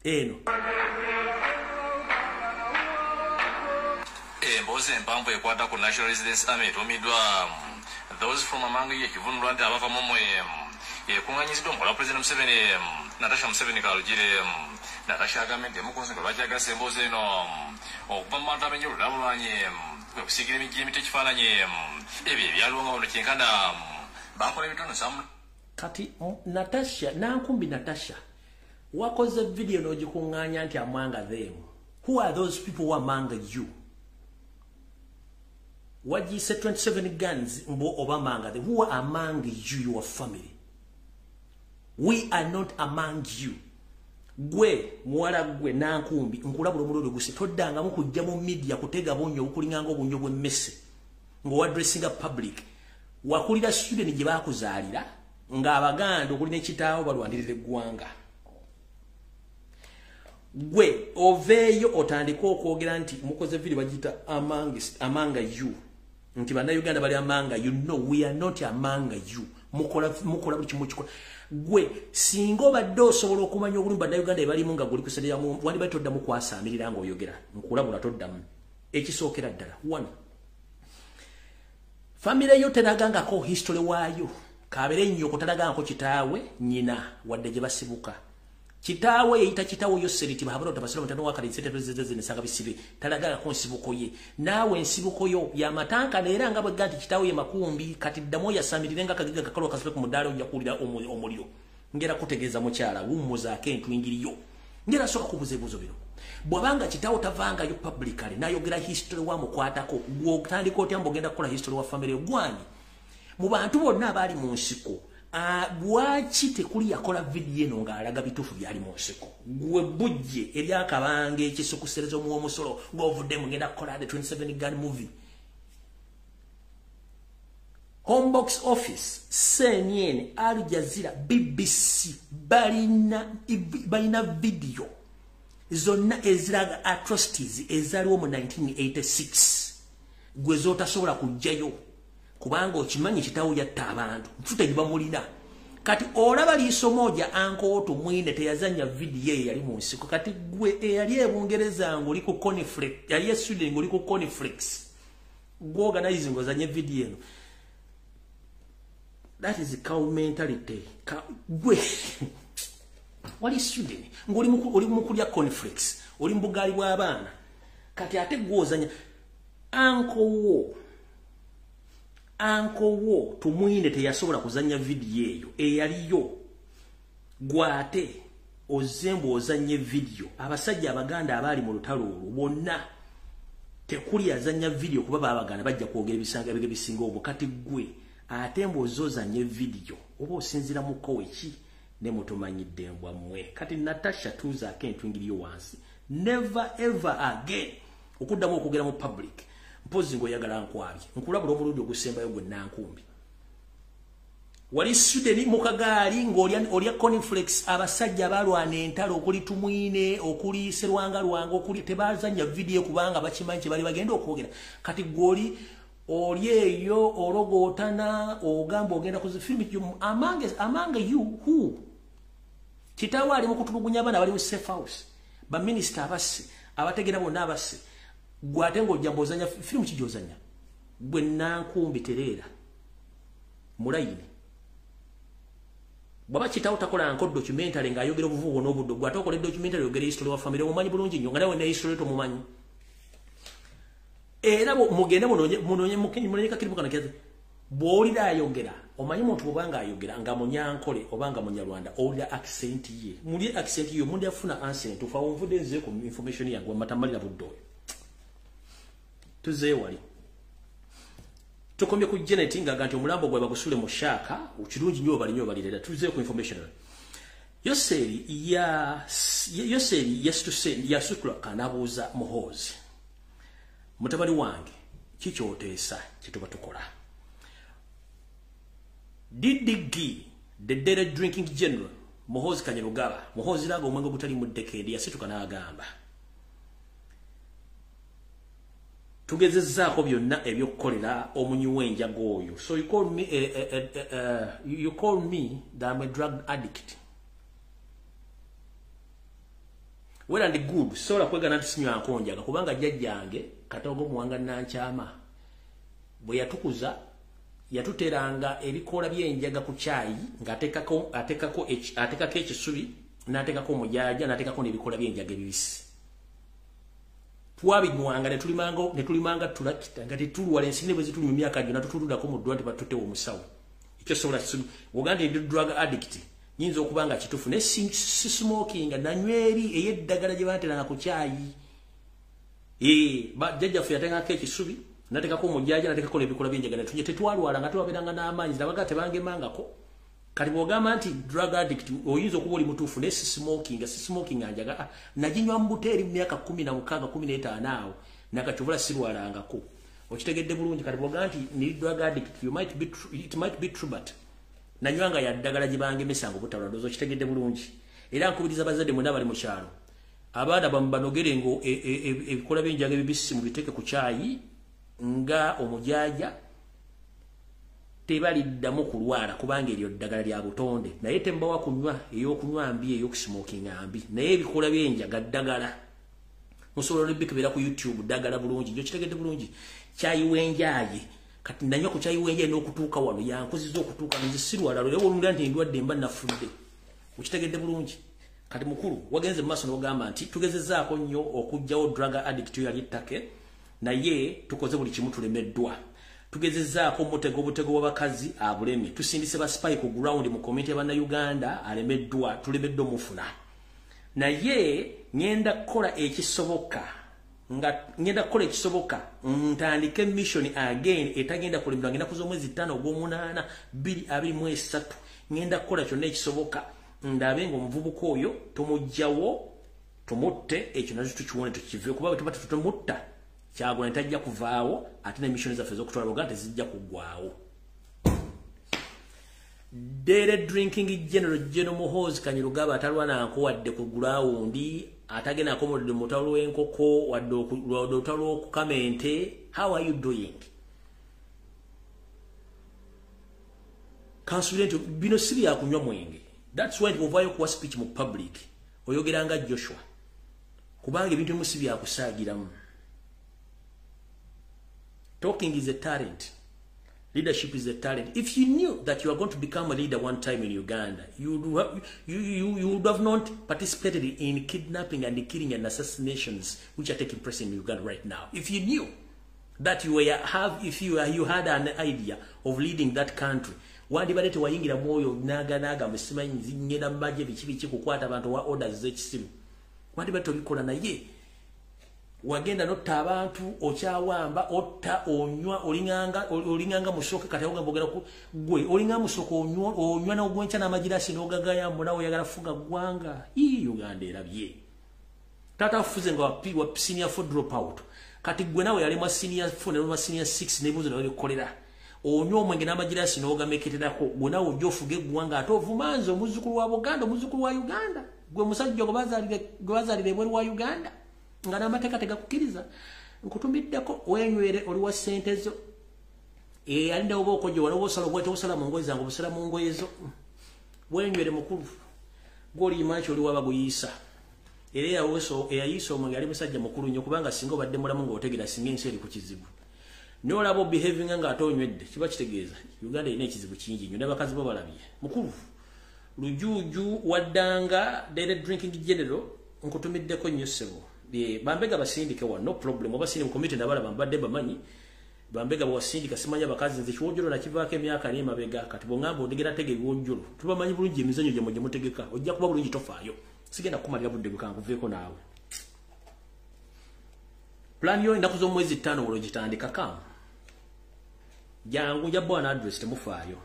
eno Mboze mpamvu ekwata ku National Residence Army tomidwa those from among ye kivunulwa nti abava momwe kunganyizidwa mpola President Museveni Natasha Museveni kalugire Natasha agamente mukunzi ngo bajagase Mboze eno okuva mu bantu abenjulu labulwanye okusigira emijji tekifaananye ebyo ebyalonga ono kyenkana bakola ebitono samu kati Natasha nankumbi Natasha wakoze video n'ogikunganya nti amanga them. Who are those people who are among you? What you said 27 guns mbo obamanga them. Who are among you, your family? We are not among you. Gwe mwala gwe nankumbi nkulabula mulolo guse toddanga mukujja mu media kutega bonyo okulinganga obunyo bwe messe ngo addressing a public wakulira student gye bakuzaalira nga Abaganda okulina ekitaawo balwandirira eggwanga. Gwe oveeyo otandika okwogera nti mukoze video bagita amanga you nti bana Uganda bali amanga you. No, we are not amanga you. Mukola buli kimu kikola. Gwe singa obadde osobola okumanya obulumba na Uganda ebalimu nga guli kusalira mu wali batoddamu kwasaamirira nga oyogera nkulabula toddamu ekisookera ddala. One, family yo teragangako history waayo kabere nnyo kotalagangako kitaawe nyina wadde gye basibuka. Kitaawe yeyita kitaawo yo seriti bahabula tabasira mutano wakali nsete nesanga bisibe talaga ko nsibuko ye nawe nsibuko yo ya matanka neera nga bwe gati kitaawo ye makumbi kati damo ya samirirenga kagiga kakalo kasebe ku mudalo yakulira omuliro ngera kutegeeza mukyala wumuza akentu ingiriyo ngera soka kubuzebuzo biro bwabanga kitaawo tavanga yo publicly nayogera history wa mukwatako gwo tandiko tyambo genda kola history wa family gwani mu bantu bonna abali mu nsiko bwaki tekuli yakola video eno nga alaga bitufu byali mu nsiko gwe bujje ebyakabange ekisukuserezo mu omusolo govudde mugenda kola the 27 gun movie Homebox Office CNN Al Jazeera BBC balina video zonna eziraga atrocities ezaliwo mu 1986 gwe zotasobola kujjayo kubanga okimanyi kitaawo yatta abantu tutegiba mulina kati olaba liiso moja anko mwine teyazanya video yali mu nsiko kati gwe yali ebungereza ngo liko conflict yali student ngo liko conflicts go organizing ozanye video eno. That is cow mentality. Gwe wali student ngoli mukulya conflicts oli mbugali bwa abana kati ate gwozanya anko wo tumwine teyasobola kuzanya video eyo eyaliyo gwate ozembo ozanye video abasajja Abaganda abali mu lutalo bonna tekuli azanya video kuba Abaganda bajja kwogera ebisanga bisinga obwo kati gwe ate mbozozanye video oba osinzira mu koweki ne mutumanyidde mbwa mwe kati Natasha tuza akentu ingiriyo wansi never ever again okuddamu okugera mu public mpozi ngo yagala nkwabye nkulabula obuludi okusembayo gwe nankumbi wali student mukagali ng'olya conflicts abasajja balwana entalo okuli tumwine okuli serwanga lwanga okuli tebazanya video kubanga bakimanyi bali bagenda okwogera kati goli oli eyo ologotana ogamba ogenda kuzifilm amanga you who kitaawo ali mu kutulugunya abana bali mu safe house ba minister abasi abategera bonna abasi gwate ng'ojja ozanya film kijozanya gwe nankumbi tereera mulayini baba kitaawo takola nko documentary ng'ayogera obuvugo n'obuddo gwate okola documentary yogera history wa family omumanyi bulungi nnyo nga nawe ne history tomumanyi era mugende munonye kakiri mukana keze bw'olira ayogera omanyi muntu bw'obanga ayogera nga munyankole obanga munyarwanda olira accent ye muli accent ye omuntu afuna answer entuufu awo nvudde nzize ku information yange matamalira budde oyo tuzeeyo wali tukombye ku Janet nga nti omulambo gwe bagusule mu shaaka kirungi nnyo balirera tuzeeyo ku information Yoseri yasitula kanabuuza Muhoozi mutabani wange kikyoteesa kituba tukola Didigi the Daily Drinking General Muhoozi Kanyarugaba Muhoozi laga omwenge gutali mu decade yasituka n'agamba tugezezzaako byonna ebyokukolera omunywi enjago oyo so you call me that I'm a drug addict well and good sola kwegana ntisinyo akonjaga kubanga jjajjange katogo muwanga nankyama bwe yatukuza yatuteranga ebikola byenjaga ku chai ngatekako ekisubi natekako mujaja natekako nebikola byenjaga ebibisi twabinywanga netulimanga tulakita nga tetulwala ensine bwe zituli mu myaka gyonna tutuludako mu ddwaliro batutewo omusawo ekyo sobola kisubi oganda ndi drug addict nyinza okubanga kitufu ne smoking nanyweri eyeddagala gye bateranga ku chai jjajjaffe yatekako ekisubi natekako mujaja natekako nebikola byenjagala tunye tetwalwala nga tubaberanga n'amaanyi nabaga tebangemangako kati bw'ogamba nti drug addict oyinza okuba oli mutuufu ne smoking anjaga naginywa mu buteeri mu myaka 16 15 awo nakatubula sirwalangako okitegedde bulungi kati bw'ogamba nti ni drug addict it might be true but nanywanga yaddagala gye bangemesanga obutalwa ndowooza okitegedde bulungi era nkubiriza abazadde mwena bali mu kyalo abaana banogere ngo ebikola byenjaga ebibisi mu biteeke ku kyayi nga omujaja tebaliddamu kulwala kubanga eryo ddagala lya butonde naye tembawa kunywa ey'okunywa mbi ey'okusmokinga mbi naye ebikola byenjaga ddagala musobola olibikebera ku YouTube ddagala bulungi njo kitegedde bulungi kyayi wenjaye kati nanywa ku kyayi wenjaye n'okutuuka wano yankuziza okutuuka nzisirwala lero olumira nti ndwadde mba nafudde ukitegedde bulungi kati mukulu wagenze mu maaso n'ogamba nti tugezezzaako nnyo okuggyawo drug addict yali ettake naye tukoze buli kimu tulemeddwa tugezezzaako obutego w'abakazi abuleme tusindise ba spy ku ground mu community y'Abannayuganda alemeddwa tulemeddwa mufuna naye ngenda kukola ekisoboka ntandike mission again etagenda kulemerwa ngenda kuza omwezi 5 ogw'omunaana 2023 ngenda kukola kyonna ekisoboka ndabe ng'omuvubuka oyo tumuggyawo tumutte ekyo nazo tukiwone tukive kuba tuba tutumutta kyagona tajja kuvaawo ate mission zaffe z'okutwala Buganda tezijja kuggwaawo Daily Drinking General Muhoozi Kanyarugaba atalwana nkowadde ku ground atagena akomodde mutalo enkoko wadde otalo okukamente how are you doing consultant bino siri akunywa mwenge that's why ovayo kuwa speech mu public oyogeranga Joshua kubanga ebintu musibi akusaagiramu talking is a talent leadership is a talent if you knew that you are going to become a leader one time in Uganda you would have not participated in kidnapping and killing and assassinations which are taking place in Uganda right now if you knew that you had an idea of leading that country wandi balete wayingira moyo naga musimanyi ngenda mbaje bichi kukwata abantu wa orders z'ekisimu wandi balete obikola naye wagenda notta abantu okyawamba otta onywa olinganga musoke kati awoga bogera ku gwe olinga musoko onywa na ogwencha na majirasi n'ogagaya munawo yagala fuga gwanga Uganda erabye tata fuze nga wa senior 4 drop out kati gwe nawe yali mwa senior 4 ne senior 6 nebuzo nawe kolera onywa omwenge n'amajirasi n'ogameketerako gwe nawe ojofuge gwanga atovumanzo omuzukulu wa Buganda omuzukulu wa Uganda gwe musajja gwebazalire bwe wa Uganda nga n'amateeka tegakukiriza nkutumiddeko wenywere oli wa ssente zo alina oba okojja waliwo osala obwete osala mu ngoye zange obusala mu ngoye zo wenywere mukulu gw'oliyimanki oli waba guyiisa era eyayiisa omwenge ali musajja mukulu nnyo kubanga singa obadde mulamu ng'otegera singa ensi eri ku kizibu n'olaba obehavinga ng'ate onywedde kiba kitegeeza Uganda erina ekizibu kingi nnyo n'abakazi bo balabye mukulu Lujjuju waddanga Daily Drinking General nkutumiddeko nnyo ssebo bambega basindike wa no problem obasindi mu committee nabala bambadde bamanyi bambega bwasindika simanya bakazi nze kiwojjolo nakivaako emyaka n'emabega kati bw'ŋŋamba ondegera tege ebiwojjolo tubamanyi bulungi emizannyo gyemmwe gye mutegeka ojja kuba bulungi tofaayo sigenda kukumalira budde bukankuveeko naawe pulaani yo ennaku z'omwezi 5 olwo gitandika kamu jangu njabba wana address temufaayo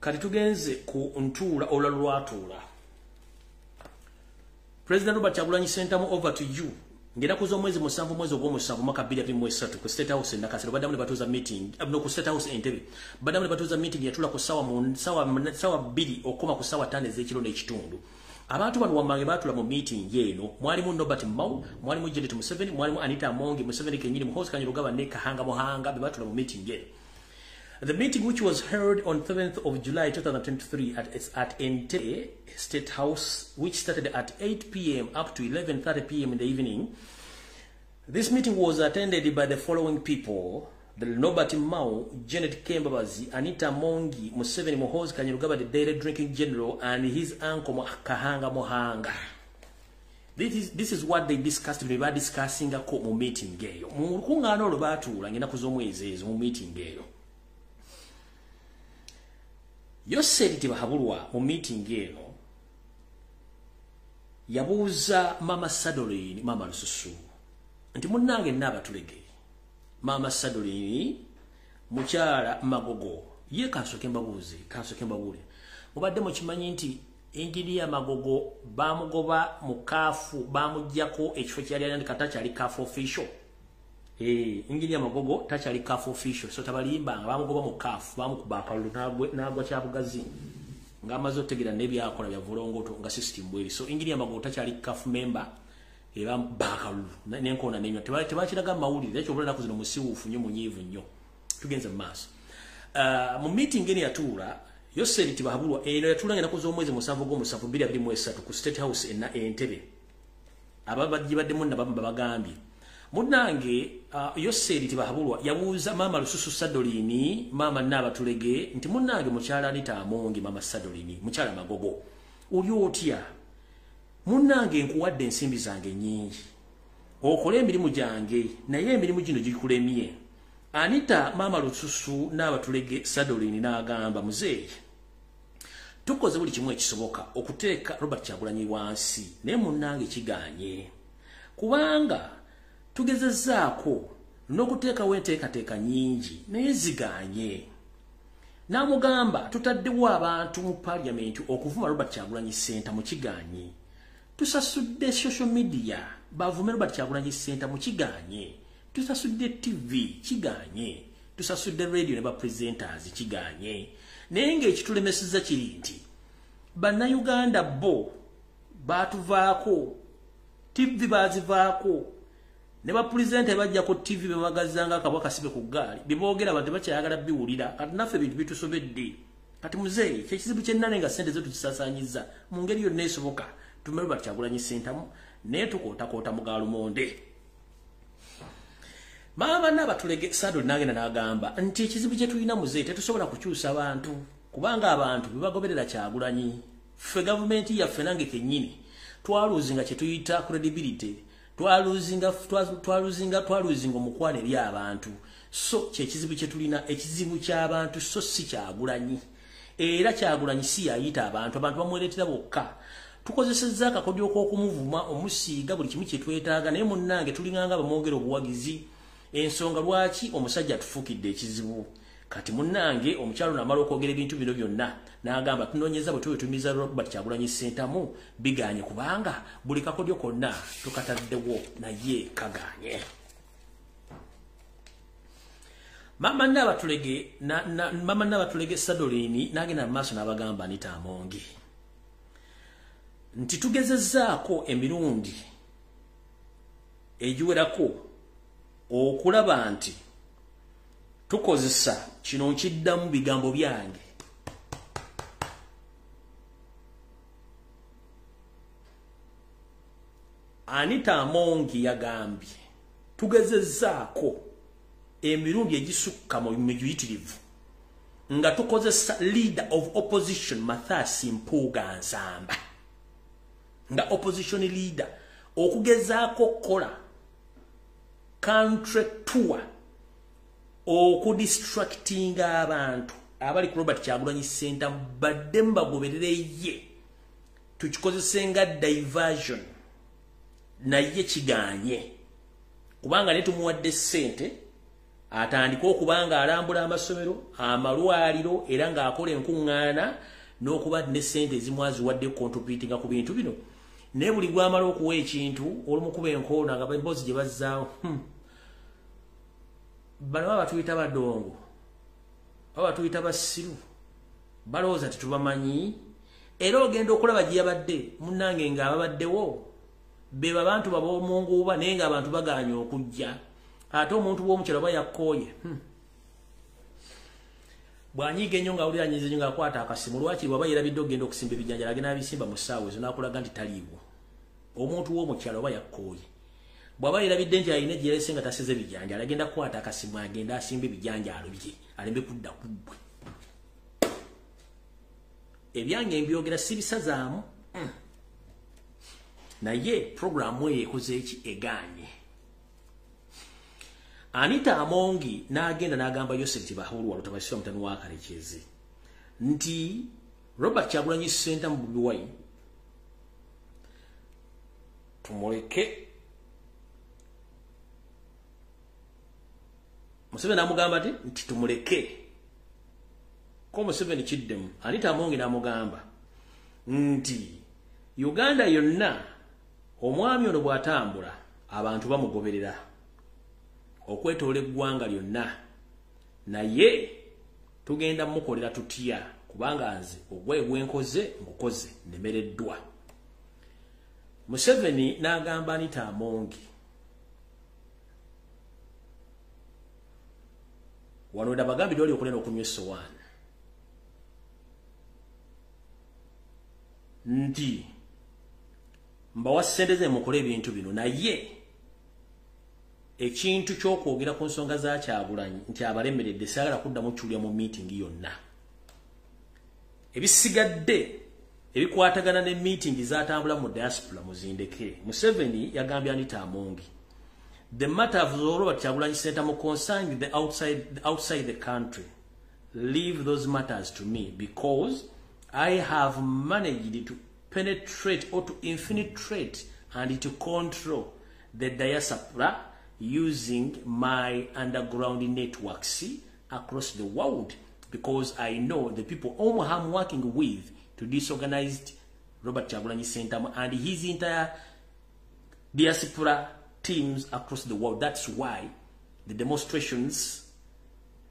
kati tugenze ku ntuula olulala lwatuula President Robert Kyagulanyi Ssentamu over to you ng'ennaku z'omwezi 7 mwezi ogw'omusanvu mwaka 2023 ku State House Nakasero baddamu ne batuuza meeting no ku State House Entebbe baddamu ne batuuza meeting yatula ku sawa 2 okoma ku sawa 5 ez'ekiro n'ekitundu abantu bano wamange batula mu meeting yeeno mwalimu Robert Mao mwalimu Janet Museveni mwalimu Anita Amongi Museveni kenyini Muhoozi Kanyarugaba ne Kahanga Mohanga be batula mu meeting yeeno. The meeting, which was held on 7th of July 2023 at Entebbe State House, which started at 8 p.m. up to 11:30 p.m. in the evening, this meeting was attended by the following people: the Robert Mao, Janet Kembabazi, Anita Mongi, Museveni Muhoozi Kanyarugaba, the Daily Drinking General, and his uncle Kahanga Mohanga. This is what they discussed. They were discussing a meeting geyo. Mukungano lubatuula ng'ennaku z'omwezi ezo mu meeting geyo. Yoseri tibahabulwa mu meeting eno yabuuza Mama Sadolini Mama Lususu nti munnange n'abatulege Mama Sadolini mukyala Magogo ye kansoke mbabuule mubadde mukimanyi nti Engineer Magogo bamugoba mu kaafu bamuggyako ekifo kyali andika takyali kaafu official. Engineer Magogo takyali kaafu official so tabalimbanga bamugoba mu kaafu bamukuba akalulu n'agwa kyabugazi ng'amaze otegeera n'ebyakola bya vulongoto nga system bweri so Engineer Magogo takyali kaafu member bamukuba akalulu n'enkoona n'enywa tebakiraga mawulire ekyo obulala kuzino musiwuufu nnyo munyiivu nnyo tugenze mu maaso mu meeting eno yatuula Yoseri tibahabulwa eno yatuula ng'ennaku z'omwezi 7 gw'omusanvu 2023 ku State House Entebbe ababagibaddemu nabamba bagambye munnange Yoseri tibahabulwa yabuuza Mama Lususu Sadolini Mama n'abatulege nti munnange mukyala Anita Amongi Mama Sadolini mukyala Magogo oli otya munnange nkuwadde ensimbi zange nnyingi okole emirimu gyange naye emirimu gino gikulemye Anita Mama Lususu n'abatulege Sadolini n'agamba muzeeyi tukoze buli kimu ekisoboka okuteeka Robert Kyagulanyi wansi naye munnange kiganye kubanga tugezezzaako n'okuteekawo enteekateeka nnyingi naye ziganye n'amugamba tutaddewo abantu mu parliament okuvuma Robert Kyagulanyi Ssentamu kiganye tusasudde social media bavume Robert Kyagulanyi Ssentamu kiganye tusasudde TV kiganye tusasudde radio ne ba presenters kiganye naye ng'ekitulemesezza kiri nti bannayuganda bo baatuvaako TV bazivaako ne ba presenter bajja ko TV bemagazanga akabwa kasibe ku gaali biboogera abantu bakyayagala biwulira kati naffe bintu bitusobedde kati muzeeyi kyekizibu kyennane nga sente zetu kisasanyiza mu ngeri yonna esoboka tume Robert Kyagulanyi Ssentamu naye tukootakoota mugalumonde. Mama n'abatulege Sadolini n'agenda n'agamba nti ekizibu kye tulina muzeeyi tetusobola kukyusa abantu kubanga abantu bebagoberera Kyagulanyi ffe gavumenti yaffe nange kennyini twaluuzinga kye tuyita credibility twaluuzinga omukwana eri abantu so kyekizibu kye tulina ekizibu ky'abantu so si Kyagulanyi era Kyagulanyi si yayita abantu bamwereetera bokka tukozesezza akakodyo k'okumuvuma omusiiga buli kimu kye twetaaga naye munnange tulinganga bamwogera obuwagizi ensonga lwaki omusajja tufuukidde ekizibu kati munnange omukyalo n'amala okwogera ebintu bino byonna n'agamba tunoonyeza bwe tuwetumiza Robert Kyagulanyi Ssentamu biganye kubanga buli kakodyo konna tukataddewo naye kaganye. Mama n'abatulege Sadolini n'agenda mu maaso n'abagamba Anita Amongi nti tugezezzaako emirundi egiwerako okulaba nti tukozesa kino nkiddamu bigambo byange Anita Amongi yagambye tugezezzaako emirundi egisukka mu miyitirivu nga tukozesa leader of opposition Mathias Mpuuga Nsamba nga opposition leader okugezaako kola country tour okudistracting abantu abali ku Robert Kyagulanyi Center badde mbagoberere ye tukikozesenga diversion naye kiganye kubanga ne tumuwadde ssente atandika okubanga alambula amasomero amalwaliro era ng'akola enkuŋŋaana n'okuba ne ssente ezimwazi wadde contributinga ku bintu bino ne buli gwamala okuwa ekintu olumukuba enkoona nga bembozi gye bazzaawo bano baba tuyita badongo baba tuyita basiru balowooza tetubamanyi era ogenda okulaba gye yabadde munnange ng'ababaddewo beba abantu bab'omunguuba naye ng'abantu baganye okujja ate omuntu bw'omukyala oba yakkooye bw'anyiiga ennyo ng'awulira anyiiza ennyo ng'akwata akasimu lwaki bw'aba yerabidde okugenda okusimba ebijanjalo agenda abisimba mu ssaawa ezo n'akulaga nti taliiwo omuntu w'omukyala oba yakkooye bw'aba yerabidde nti alina gye yalese nga tasize bijanjalo agenda kukwata akasimu agenda asimba ebijanjalo bye alembe kudda ku ggwe ebyange mbyogera sibisazaamu naye programu eyo ekoze eki eganye Anita Amongi n'agenda n'agamba Yosef Tibahulu walo tabashyira mutani wa Karekezi nti Robert Kyagulanyi Center mu Bobi Wine tumuleke Museveni amugamba nti tumuleke ko Museveni kiddemu Anita Amongi n'amugamba nti Uganda yonna omwami ono bw'atambula abantu bamugoberera okwetoola eggwanga lyonna naye tugenda mukolera tutya kubanga nze ogwegwenkoze ngukoze nemereddwa Museveni n'agamba Anita Amongi wano ndabagambye oli okulena okunywa essowaani nti mbawa ssente ze mukole ebintu bino naye ekintu ky'okwogera ku nsonga za Kyagulanyi nti abalemeredde saagala kuddamu kyulya mu meeting yonna ebisigadde ebikwatagana ne meeting zatambula mu diaspora muzindeke Museveni yagambye Anita Amongi the matter of Robert Kyagulanyi Center mu concern the outside the country leave those matters to me because I have managed to penetrate or to infiltrate and to control the diaspora using my underground networks across the world because I know the people whom I'm working with to disorganize Robert Kyagulanyi Center and his entire diaspora teams across the world. That's why the demonstrations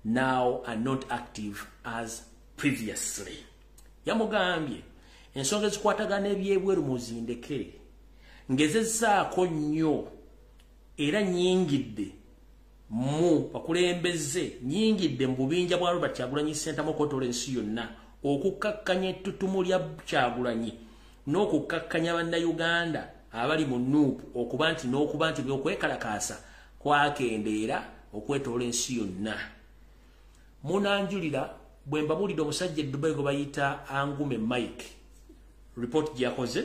now are not active as previously. Yamugambye ensonga ezikwatagana ebyebweru muzindeke ngezezzaako nnyo era nyingidde mu bakulembeze nyingidde mu bubinja bwa Robert Kyagulanyi Center mu kotola ensi yonna okukkakkanya ettutumu lya Kyagulanyi n'okukkakkanya bannayuganda abali mu nuupu okuba nti byokwekalakaasa kwakendeera okwetoola ensi yonna munanjulira bwe mbabuulidde omusajja Dubai gwe bayita Angume Mike report gyakoze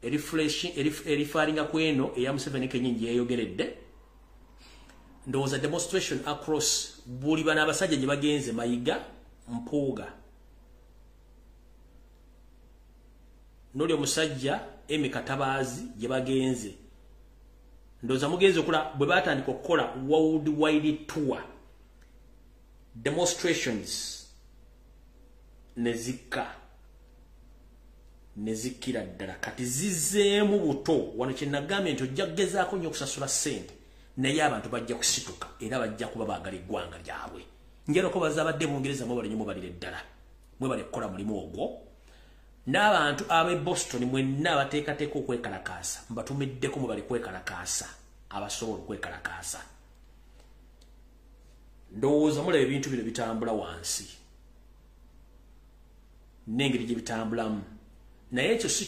erifaringa kweno eya Museveni kenyingi yayogeredde ndowooza demonstration across buli bana abasajja gye bagenze Mayiga Mpuuga n'oli omusajja Emi Katabaazi gye bagenze ndowooza mugenze okula bwe batandika okukola worldwide tour demonstrations nezikira ddala kati zizeemu buto wano kye nagambye nti ojja kugezaako nnyo okusasula ssente naye abantu bajja kusituka era bajja kuba baagala eggwanga lyabwe njerako bazabadde Bungereza mwebale nnyo mubalire ddala mwebale kukola mulimu ogwo n'abantu ab'e Boston mwenna abateekateeka okwekalakaasa mbatumiddeko mwebale kwekalakaasa abasobola okwekalakaasa ndowooza mulaba ebintu bino bitambula wansi n'engeri gye bitambulamu naye ekyo si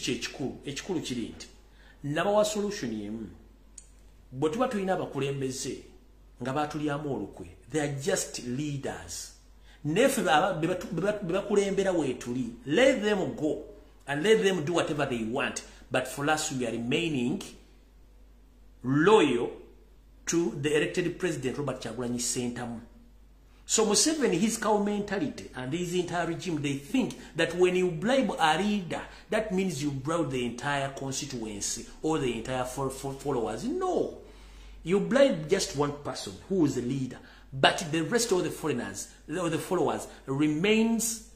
ekikulu kiri nti nabawa solution emu bwe tuba tulina abakulembeze nga batulyamu olukwe they are just leaders nefe be bakulembera weetuli let them go and let them do whatever they want but for us we are remaining loyal to the elected president Robert Kyagulanyi Ssentamu. So Museveni, his cow mentality and his entire regime, they think that when you bribe a leader, that means you bribe the entire constituency or the entire followers. No. You bribe just one person who is the leader, but the rest of the foreigners or the followers remains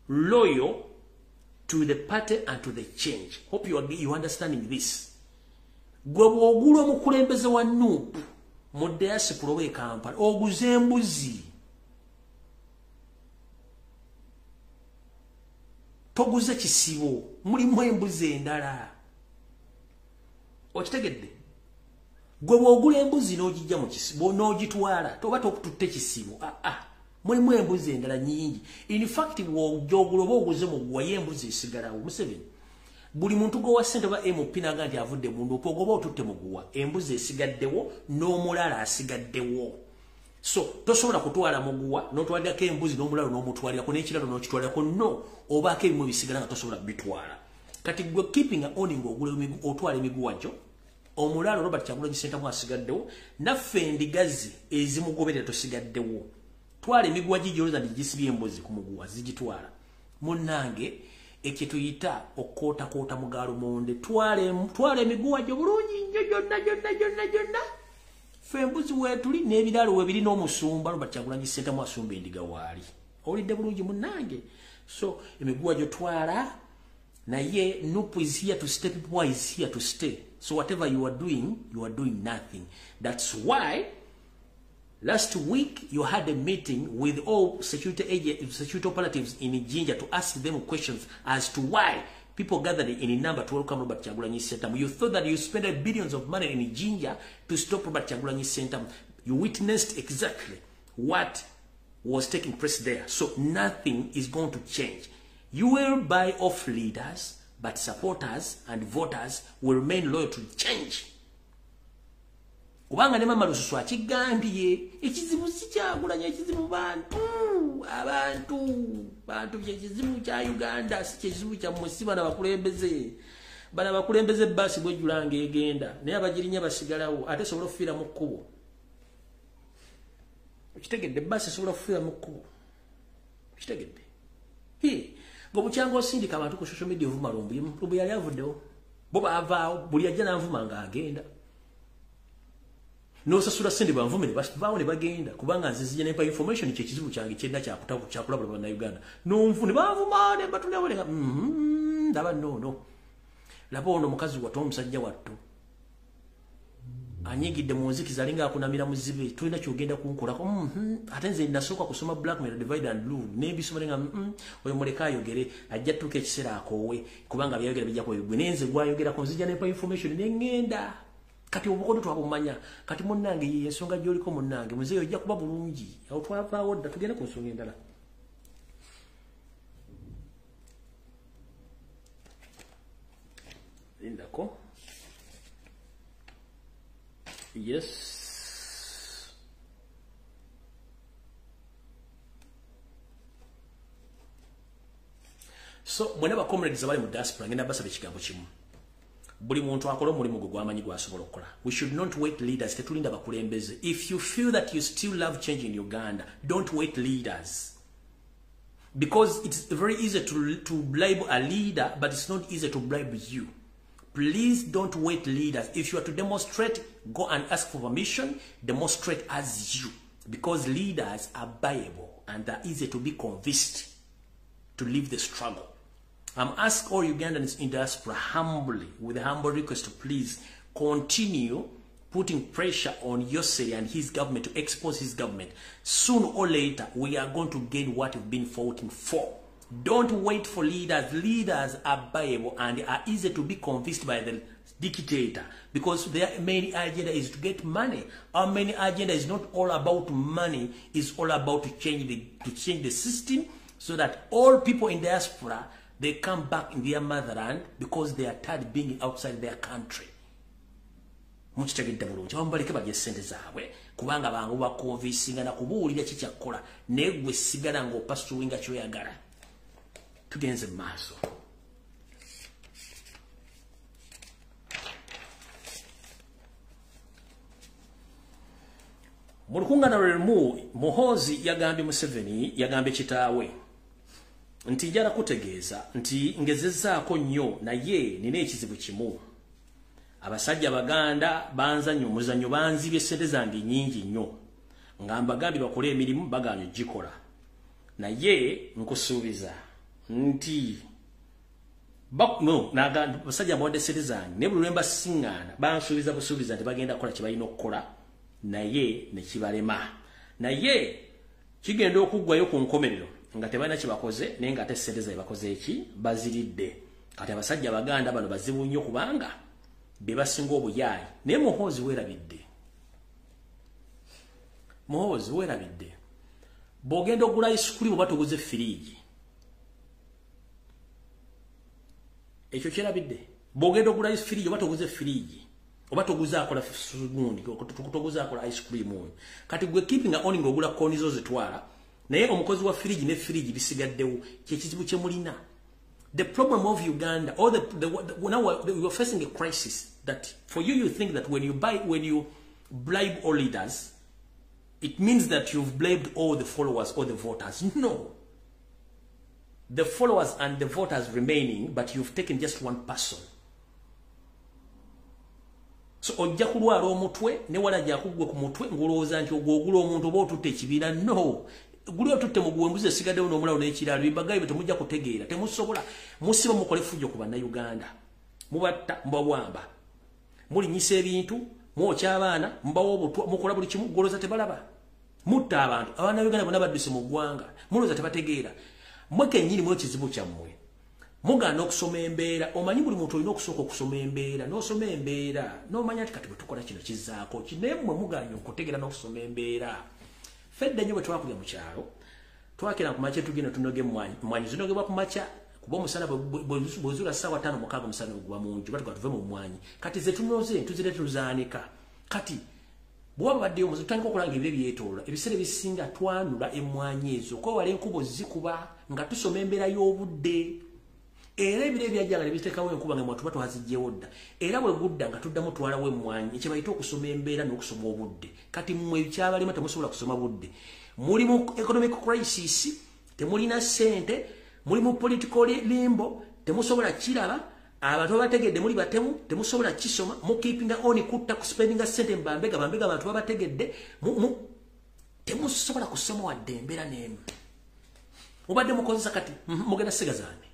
loyal to the party and to the change. Hope you are understanding this. Gwogula mukulembeze wa NUP modeyasi kulowe Kampala oguze embuzi. Toguze kisibo mulimu embuzi endala. Okitegedde? Gwe bwogula embuzi n'ogijja mu kisibo n'ogitwala toba tokututte kisibo. Mulimu embuzi endala nyingi. In fact bw'ojogula oba oguze mu gwa y'embuzi esigalawo. Museveni buli muntu gowa ssente ba MP naga nti avudde mundu opogoba otutte mu gwa embuzi esigaddewo n'omulala asigaddewo. So tosobola kutwala mu gwa n'otwalirako embuzi n'omulala n'omutwalirako n'ekiralo n'okitwalirako no obaako ebimu ebisigala nga tosobola bitwala. Kati gwe keeping owning otwala emiguwa gyo omulala Robert Kyagulanyi Ssentamu asigaddewo naffe endigazi ezimugoberera tosigaddewo. Twala emiguwa gijoloza ndigisibye embuzi ku muguwa zigitwala. Munnange ekye tuyita okkoota mugaalo monde twala emiguwa gyo bulungi nnyo gyonna. Ffe embuzi weetuli n'ebiraalo webiri n'omusumba Robert Kyagulanyi Ssentamu asumba endiga waali. Olidde bulungi munnange. So emiguwa gyo twala naye NUP is here to stay, people is here to stay. So whatever you are doing nothing. That's why last week you had a meeting with all security operatives in Jinja to ask them questions as to why people gathered in a number to welcome Robert Kyagulanyi Ssentamu. You thought that you spent billions of money in Jinja to stop Robert Kyagulanyi Ssentamu. You witnessed exactly what was taking place there. So nothing is going to change. You will buy off leaders, but supporters and voters will remain loyal to change. Kubanga ne mama Lususu akigambye ekizibu si Kyagulanyi ekizibu bantu kyekizibu kya Uganda si kyekizibu kya musiba na bakulembeze bana bakulembeze basi bwejulanga egenda naye abagirinya basigalawo ate sobola kufiira mu kkubo. Kitegedde basi sobola kufiira mu kkubo. Kitegedde Gobukyanga osindika abantu ku social media ovuma Lumbuye yali avuddewo bo baavaawo buli ajja n'anvuma nga agenda. No sasula sende banvume ne bavaawo ne bagenda kubanga nzizija nempa information kyekizibu kyange kyenda kyakulabula bana Uganda n'onvu ne bavuma ne batulewo ne ndaba no laba ono mukazi wattu omusajja wattu anyigidde mu nzikiza alinga akunamira muzibe tulina kyogenda kunkolako ate nze nasooka kusoma Blackmail Divide and Rule n'ebisoma nga oyo muleka ayogere ajja tuuka ekiseera akoowe kubanga byayogera bijja kwebigwe nenze gwayogerako nzija nempa information n'engenda. Kati obukodo twabumanya kati munnange yensonga gy'oliko munnange muzeeyo ojja kuba bulungi awo twavaawo dda tugenda ku nsonga endala. Lindako. Yes. So mwena ba comrades abali mu diaspora ngenda basaba ekigambo kimu. Buli muntu akola omulimu gwe gwamanyi gwasobola okukola. We should not wait leaders tetulinda bakulembeze. If you feel that you still love change in Uganda, don't wait leaders. Because it's very easy to bribe a leader, but it's not easy to bribe you. Please don't wait leaders. If you are to demonstrate, go and ask for permission, demonstrate as you. Because leaders are buyable and they're easy to be convinced to leave the struggle. I'm asking all Ugandans in diaspora humbly, with a humble request to please continue putting pressure on Yoseri and his government to expose his government. Soon or later, we are going to gain what we've been fighting for. Don't wait for leaders. Leaders are buyable and are easy to be convinced by the dictator because their main agenda is to get money. Our main agenda is not all about money. It's all about to change the system so that all people in diaspora they come back in their motherland because they are tired of being outside their country. Mukitegedde bulungi bambaleke bajje ssente zaabwe kubanga bangu bakonvinsinga na kubuulira kikyakola naye gwe sigala ng'opasuwinga kyoyagala. Tugenze mu maaso. mulukungana lwemu Muhozi yagambye Museveni yagambye kitaawe nti njala kutegeeza nti ngezezaako nnyo naye nina ekizibu kimu abasajja Abaganda banzanyo omuzannyo banzibye ssente zange nnyingi nnyo nga mbagambye bakole emirimu bagaanyo gikola naye nkusuubiza nti basajja bawadde ssente zange ne buli lwemba siŋŋaana bansuubiza busuubiza nti bagenda kukola kye balina okukola naye ne kibalema naye kigenda okuggwayo ku nkomerero nga tebalina kye bakoze naye nga ate ssente zaabwe bakoze eki baziridde kati abasajja Abaganda bano bazibu nnyo kubanga be basinga obuyaayi naye Muhozi weerabidde Muhozi weerabidde bw'ogenda ogula ice cream oba toguze firiigi ekyo kyerabidde bw'ogenda ogula firiigi oba toguze firiigi oba toguze akola gundi toguze akola ice cream oyo kati gwe keeping on ng'ogula kooni zo zitwala naye omukozi wa firiigi ne firiigi bisigaddewo kyekizibu kye mulina. The problem of Uganda, or now we are facing a crisis that for you think that when you bribe all leaders, it means that you've bribed all the followers or the voters. No. The followers and the voters remaining, but you've taken just one person. So ojja kulwala omutwe ne wala jakugwe ku mutwe ngolooza nti ogwogula omuntu oba otutte ekibira. No. Gulio tutte muguwe mbuze sigadde uno omulalo n'ekiralo bibagayi temujja kutegeera temusobola musiba mukole fujjo ku bannayuganda mubatta mbawamba mulinyisa ebintu mwokya abaana mbawo obutwa mukola buli kimu goloza tebalaba mutta abantu abannayuganda bonna badduse mu ggwanga muloza tebategeera mweke nnyini mwe kizibu kyammwe mugaana okusoma embeera omanyi buli muntu olina okusooka okusoma embeera n'osoma embeera n'omanya nti kati bwe tukola kino kizzaako kinemmwe mugaanya okutegeera n'okusoma embeera. Fedde nyo bwe twakulya mu kyalo twakira ku makya tugenda tunoge mwanyi zinogebwa ku makya kuba omusana bwezula ssaawa 5:6 omusana ogwa munju batuka tuve mu mwanyi kati ze tunoze tuzire tuzaanika kati bwaba baddeyo muzi tutandika okulanga ebyo byetoola ebiseera ebisinga twanula emmwanyi ezo ko wala enkubo zikuba nga tusoma embeera y'obudde era ebiro ebyajjagala ebiteekawo enkuba nga mwatuba twazijjewo dda era bwe gudda nga tuddamu twalawo emmwanyi ekyo bayita okusoma embeera n'okusoma obudde kati mmwe ekyabalima temusobola kusoma budde muli mu economic crisis temulina ssente muli mu political limbo temusobola kiraba abantu babategedde muli batemu temusobola kisoma mu keeping on kutta ku spending ssente mbambega abantu babategedde temusobola kusoma wadde embeera n'emu mubadde mukozesa kati mugenda segazaani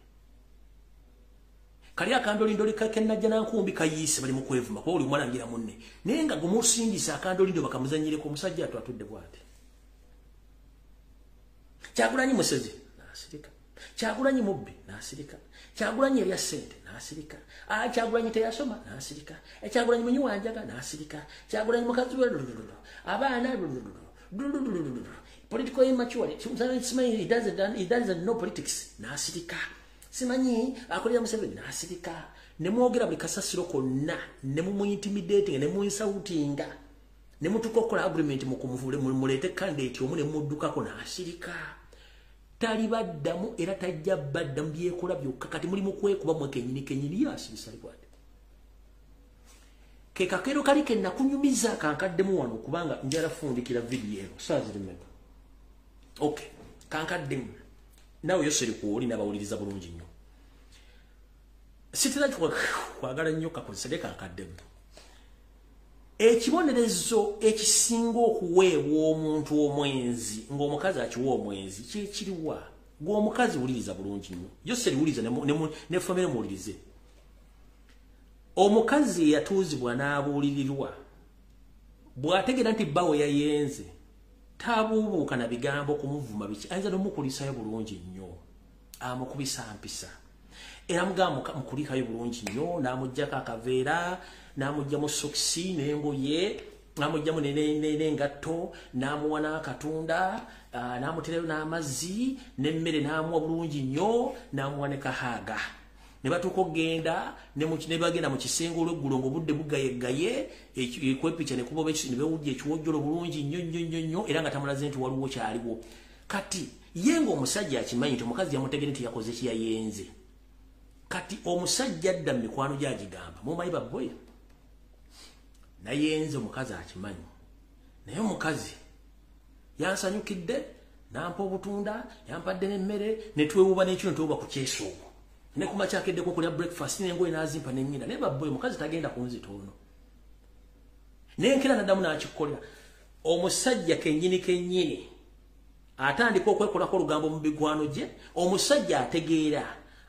kali akandoli ndoli kakenajja nankumbi kayise bali mukwevuma kwa oli mwalangira munne naye nga gumusingisa akandoli ndo bakamuzanyire ku musajja atudde bwate Kyagulanyi musezi nasirika Kyagulanyi mubbi nasirika Kyagulanyi ebya ssente nasirika Kyagulanyi teyasoma nasirika Kyagulanyi munyi wanjaga nasirika Kyagulanyi mukazi we abaana political immaturity he doesn't know politics nasirika simanyi akolera Museveni nasirika ne mwogera buli kasasiro konna ne mu intimidating ne mu insulting ne mutukokola agreement mu kumuvule mulete candidate omu ne muddukako nasirika tali baddamu era tajja baddamu byekola byokka kati muli mu kwekuba mwekenyini yasirisa likwate ke kakero kali ke nakunyumiza kankaddemu wano kubanga njala fundikira video eno sazirimeka okay kankaddemu nawe yoseri kuoli nabawuliriza bulungi nnyo sitira kwagala nnyo kakozese kankaddemu ekibonerezo ekisinga okuweebwa omuntu omwenzi ng'omukazi akiwa omwenzi kyekiriwa gw'omukazi wuliriza bulungi nnyo yoseri wuliriza ne famire muwulirize omukazi eyatuuzibwa n'abuulirirwa bw'ategeera nti bbawe yayenze tabuubuuka na bigambo kumuvuma biki ayinza n'omukulisayo bulungi nnyo amukubisa mpisa era mugamba mukulikayo bulungi nnyo n'amuggyako akaveera n'amugyamu sokisi n'engoye n'amugyamu n'engatto n'amuwa n'akatunda n'amuterayo n'amazzi n'emmere n'amuwa bulungi nnyo n'amuwa ne kahaaga ne batuuka okgenda ne bagenda mu kisenge olw'eggulo ng'obudde bugayegaye ekwepica ne kuba ne bewujja ekiwojjolo bulungi nnyo era nga tamulaze nti waliwo kyaliwo kati ye ng'omusajja akimanyi nti omukazi yamutegere nti yakoze kiyayenze kati omusajja adda mu mikwano gy'agigamba mumanyi babboye nayenze omukazi akimanyi naye omukazi yansanyukidde nampa obutunda yampadde n'emmere ne twewuba n'ekino tuba ku kyeso ne kumakyakeddeko okulya breakfast n'engoye n'azimpa n'ennyina naye babboye mukazi tagenda kunzita ono nenkera naddamu n'akikkolera omusajja kennyini atandika okwekolako olugambo mu bigwano gye omusajja ategeera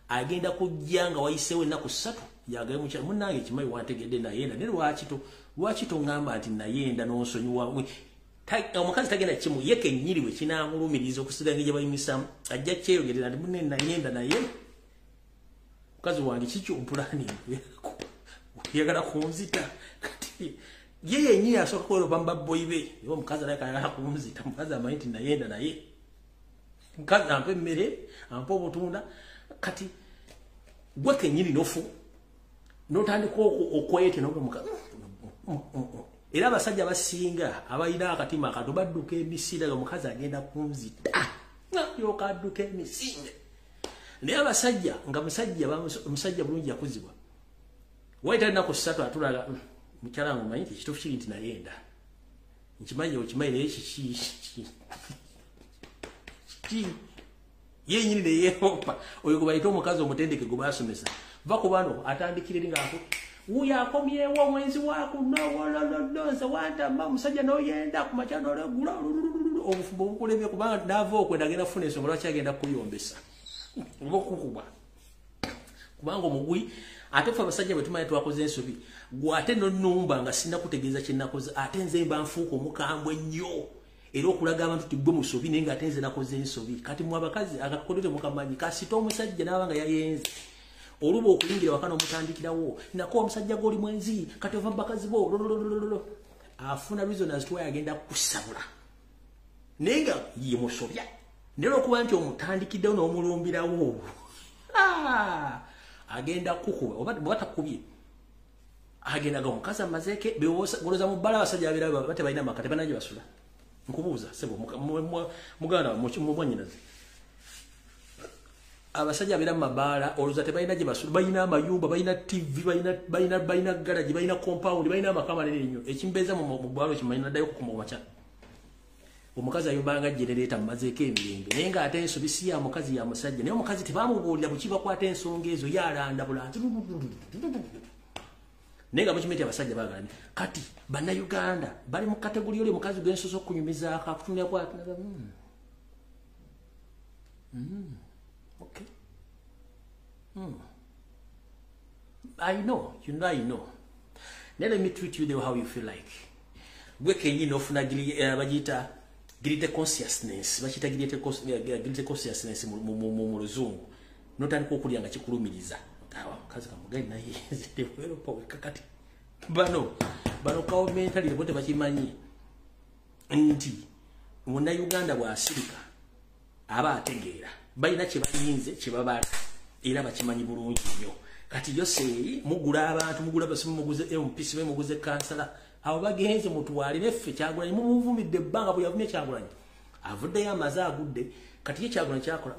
agenda kujja nga wayiseewo ennaku 3 yagaye mukyala munnange kimayi wantegedde nayenda ne lwaki tongamba nti nayenda n'onsonyiwa omukazi tagenda kimu ye kennyini bwe kinamulumiriza okusiganga gye bayimisamu ajja kyeyogerera nti munne nayenda naye mukazi wange kikyompulani yagala kunzita kati ye yennyini asooka kweropa mubabboyi be oba omukazi alabika ayagala kunzita mukazi amanyi nti nayenda naye mukazi ampa emmere ampa obutunda kati gwe kennyini nofu notandika okwete nomukazi era abasajja abasinga abalina akatima akato badduka emisinde nga omukazi agenda kunzita yoka adduka emisinde naye abasajja nga musajja bulungi yakuzibwa waita ennaku 3 atulaga mukyala wange omanyi ekituufu kiri nti nayenda nkimanyi okimanyi naye kiki yenyini neyeeropa oyo gwe bayita omukazi omutendeke gwe baasomesa va ku bano atandikire eri ngaako wuyo akomyewo omwenzi wakunoze wantama omusajja noyenda ku makya nolegula obufumbo obukulebye kubanga naava okwenda agenda kufuna ensonga lwaki agenda kukuyombesa oba okukubwa kubanga omugwi ate fe abasajja bwe tumanyi twakoze ensobi gwe ate nonnumba nga sinnakutegeeza kye nakoze ate nze mba nfuuka omukambwe ennyo era okulaga abantu ti gwe musobi naye nga ate nze nakoze ensobi kati mu abakazi akakolere mukamanyi kasita omusajja n'aba nga yayenze oluba okuyingira wakana omutandikirawo nako omusajja goli mwenzi kati ova bakazi bo afuna reasons to agenda kusabula nenga yimusobya nero okuba nti omutandikiddewo n'omulumbirawo agenda kukuba oba batakubye agenda ga omukazi amazeeke bewoloza mu bbala abasajja abira bate balina amaka tebanaje basula nkubuuza sebo muganda mumwanyinazi abasajja abira mu mabaala oluza tebalina gye basula balina amayumba balina TV balina garage balina compound balina amaka manene nnyo ekimbeeza mu bwalo kimanyi naddayo okukuma kumakya omukazi ayumbanga generator mumazeeko emirembe naye nga ate ensobi si ya mukazi ya musajja naye omukazi tebamubuulira bukiba kwata ensonga ezo yalanda bulanzi naye nga mukimenti abasajja baagala kati bannayuganda bali mu kategori oli mukazi gwensoso okunyumizaako akutunira kwatulaga okay. I know. Now let me treat you the how you feel like. We can you know bajita greater consciousness. Bajita greater consciousness mu luzungu. Notandika okulyanga kikulumiriza. Tawa kazi kamugani naye developer kakati. Bano kawo mentally bote bakimanyi. Nti muna Uganda bwa Afrika aba ategeera. Balina kye bayinze kye babala. Era bakimanyi bulungi nnyo kati yose mugula abantu mugula basimu muguze MPC be muguze kansala abo bagenze mutwali neffe Kyagulanyi mumuvumidde ebbanga bwe yavumye Kyagulanyi avudde yamaze Agude kati ye Kyagulanyi kyakola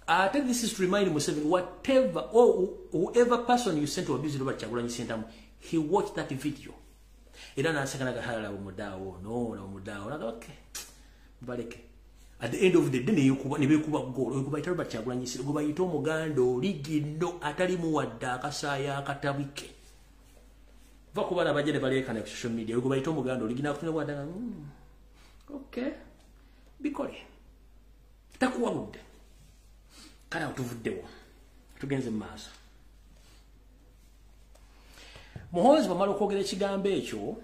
ate this is to remind Museveni whatever or whoever person you sent to abuse Robert Kyagulanyi Sentamu he watched that video era nasakanaga halala umudawo naga okay baleke at the end of the day nebekuba golo okuba itaruba Kyagulanyi okuba yito omuganda oligino atali muwadde akasaya akatabike vakubala bajene balekana ku social media okuba yito omuganda oligina kutuna bwadanga okay bikole takuwabudde kana utuvuddewo tugenze maaso muhozi bamala okwogera ekigambo ekyo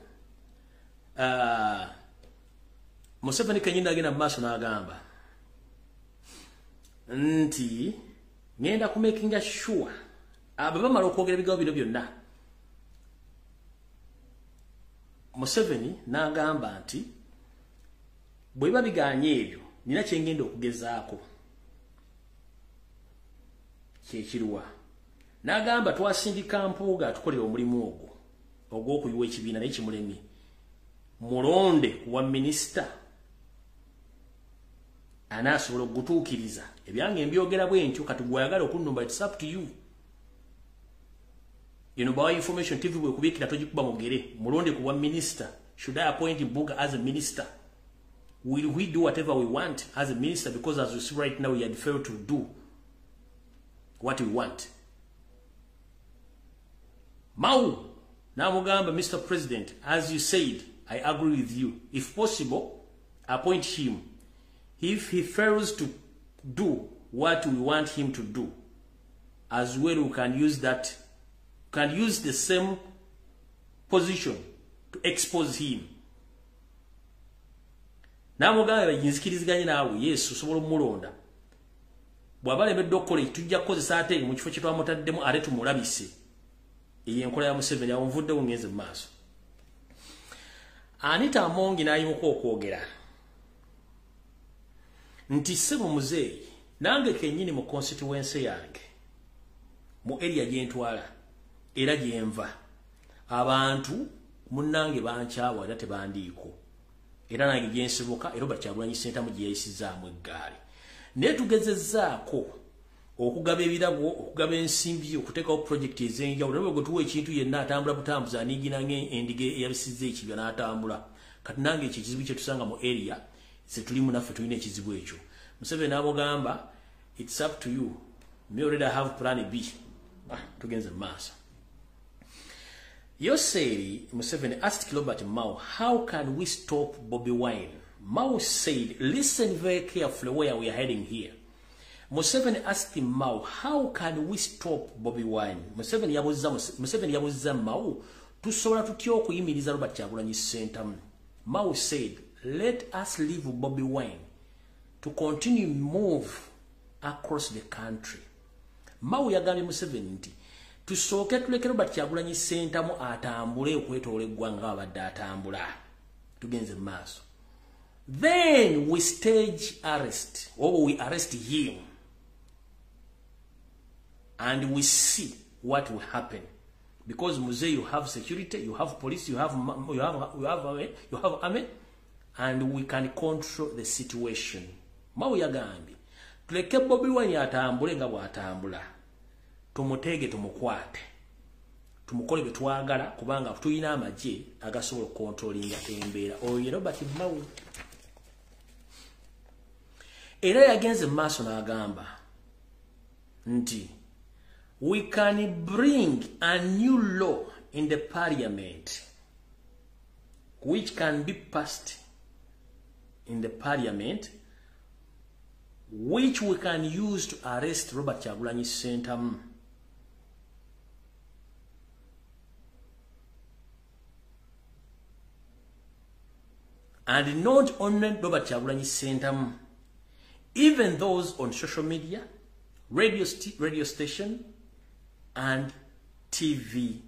Museveni kanyina agenda maaso n'agamba nti ngenda ku making sure abamala okwogera ebigambo bino byonna Museveni n'agamba nti bwe babiganye ebyo nina kye ngenda okugezaako kyekirwa n'agamba twasindika mpuuga atukolera omulimu ogwo ogw'okuyiwa ekibiina naye kimulemye mulonde wa minisita anasobola okutuukiriza ebyange mbyogera bwentyo kati gwayagala okunnumba it's up to you by information TV bwe kubiikira togikuba mugere mulonde ku wa minister should I appoint Mbuga as a minister Will we do whatever we want as a minister? Because as we see right now, we had failed to do what we want. Mau, Namugamba, Mr. President, as you said, I agree with you. If possible, appoint him. If he fails to do what we want him to do, as well, we can use that, can use the same position to expose him. Namugamba yinzikiriziganye naawe Yesu sobola mulonda. Bwabale bedde okole tujja kukozesa ate mu kifo kye twamutaddemu ate tumulabise. Iyi enkola ya Museveni yawunvudde ngeze mu maaso. Anita Amongi n'ayimuka okwogera nti ssebo muzeeyi nange kennyini mu constituency yange mu area gye ntwala era gye nva abantu munnange bankyawa era tebandiiko era nange gye nsibuka era Kyagulanyi Ssentamu gye yayisizaamu eggaali naye tugezezzaako okugaba ebirago okugaba ensimbi okuteekawo projekiti ez'enjawulo naye bwe tuwa ekintu yenna atambula butambuza aniiginanga endiga eyabisizza ekibya n'atambula kati nange ekyo ekizibu kye tusanga mu area ze tulimu naffe tulina ekizibu ekyo. Museveni n'amugamba it's up to you, me already have plan B. Tugenze mu maaso. Yoseri Museveni asked Robert Mao, how can we stop Bobi Wine? Mao said, listen very carefully where we are heading here. Museveni asked him, Mao, how can we stop Bobi Wine? Museveni yabuzza Mao, tusobola tutya okuyimiriza Robert Kyagulanyi Ssentamu. Mao said, let us leave Bobi Wine to continue move across the country. Mao yagambye Museveni nti tusooke tuleke Robert Kyagulanyi Ssentamu atambule okwetoola eggwanga nga abadde atambula. Tugenze mu maaso. Then we stage arrest, or we arrest him, and we see what will happen. Because Muzee, you have security, you have police, you have army, and we can control the situation. Mao yagambye tuleke Bobi Wine atambule nga bw'atambula, tumutege tumukwate, tumukole bye twagala kubanga tulina amagye agasobola okontrolinga embeera. Oyo Robert Mao era yagenze mu maaso n'agamba nti we can bring a new law in the parliament which can be passed in the parliament which we can use to arrest Robert Kyagulanyi Ssentamu. And not only Robert Kyagulanyi Ssentamu, even those on social media, radio station, and TV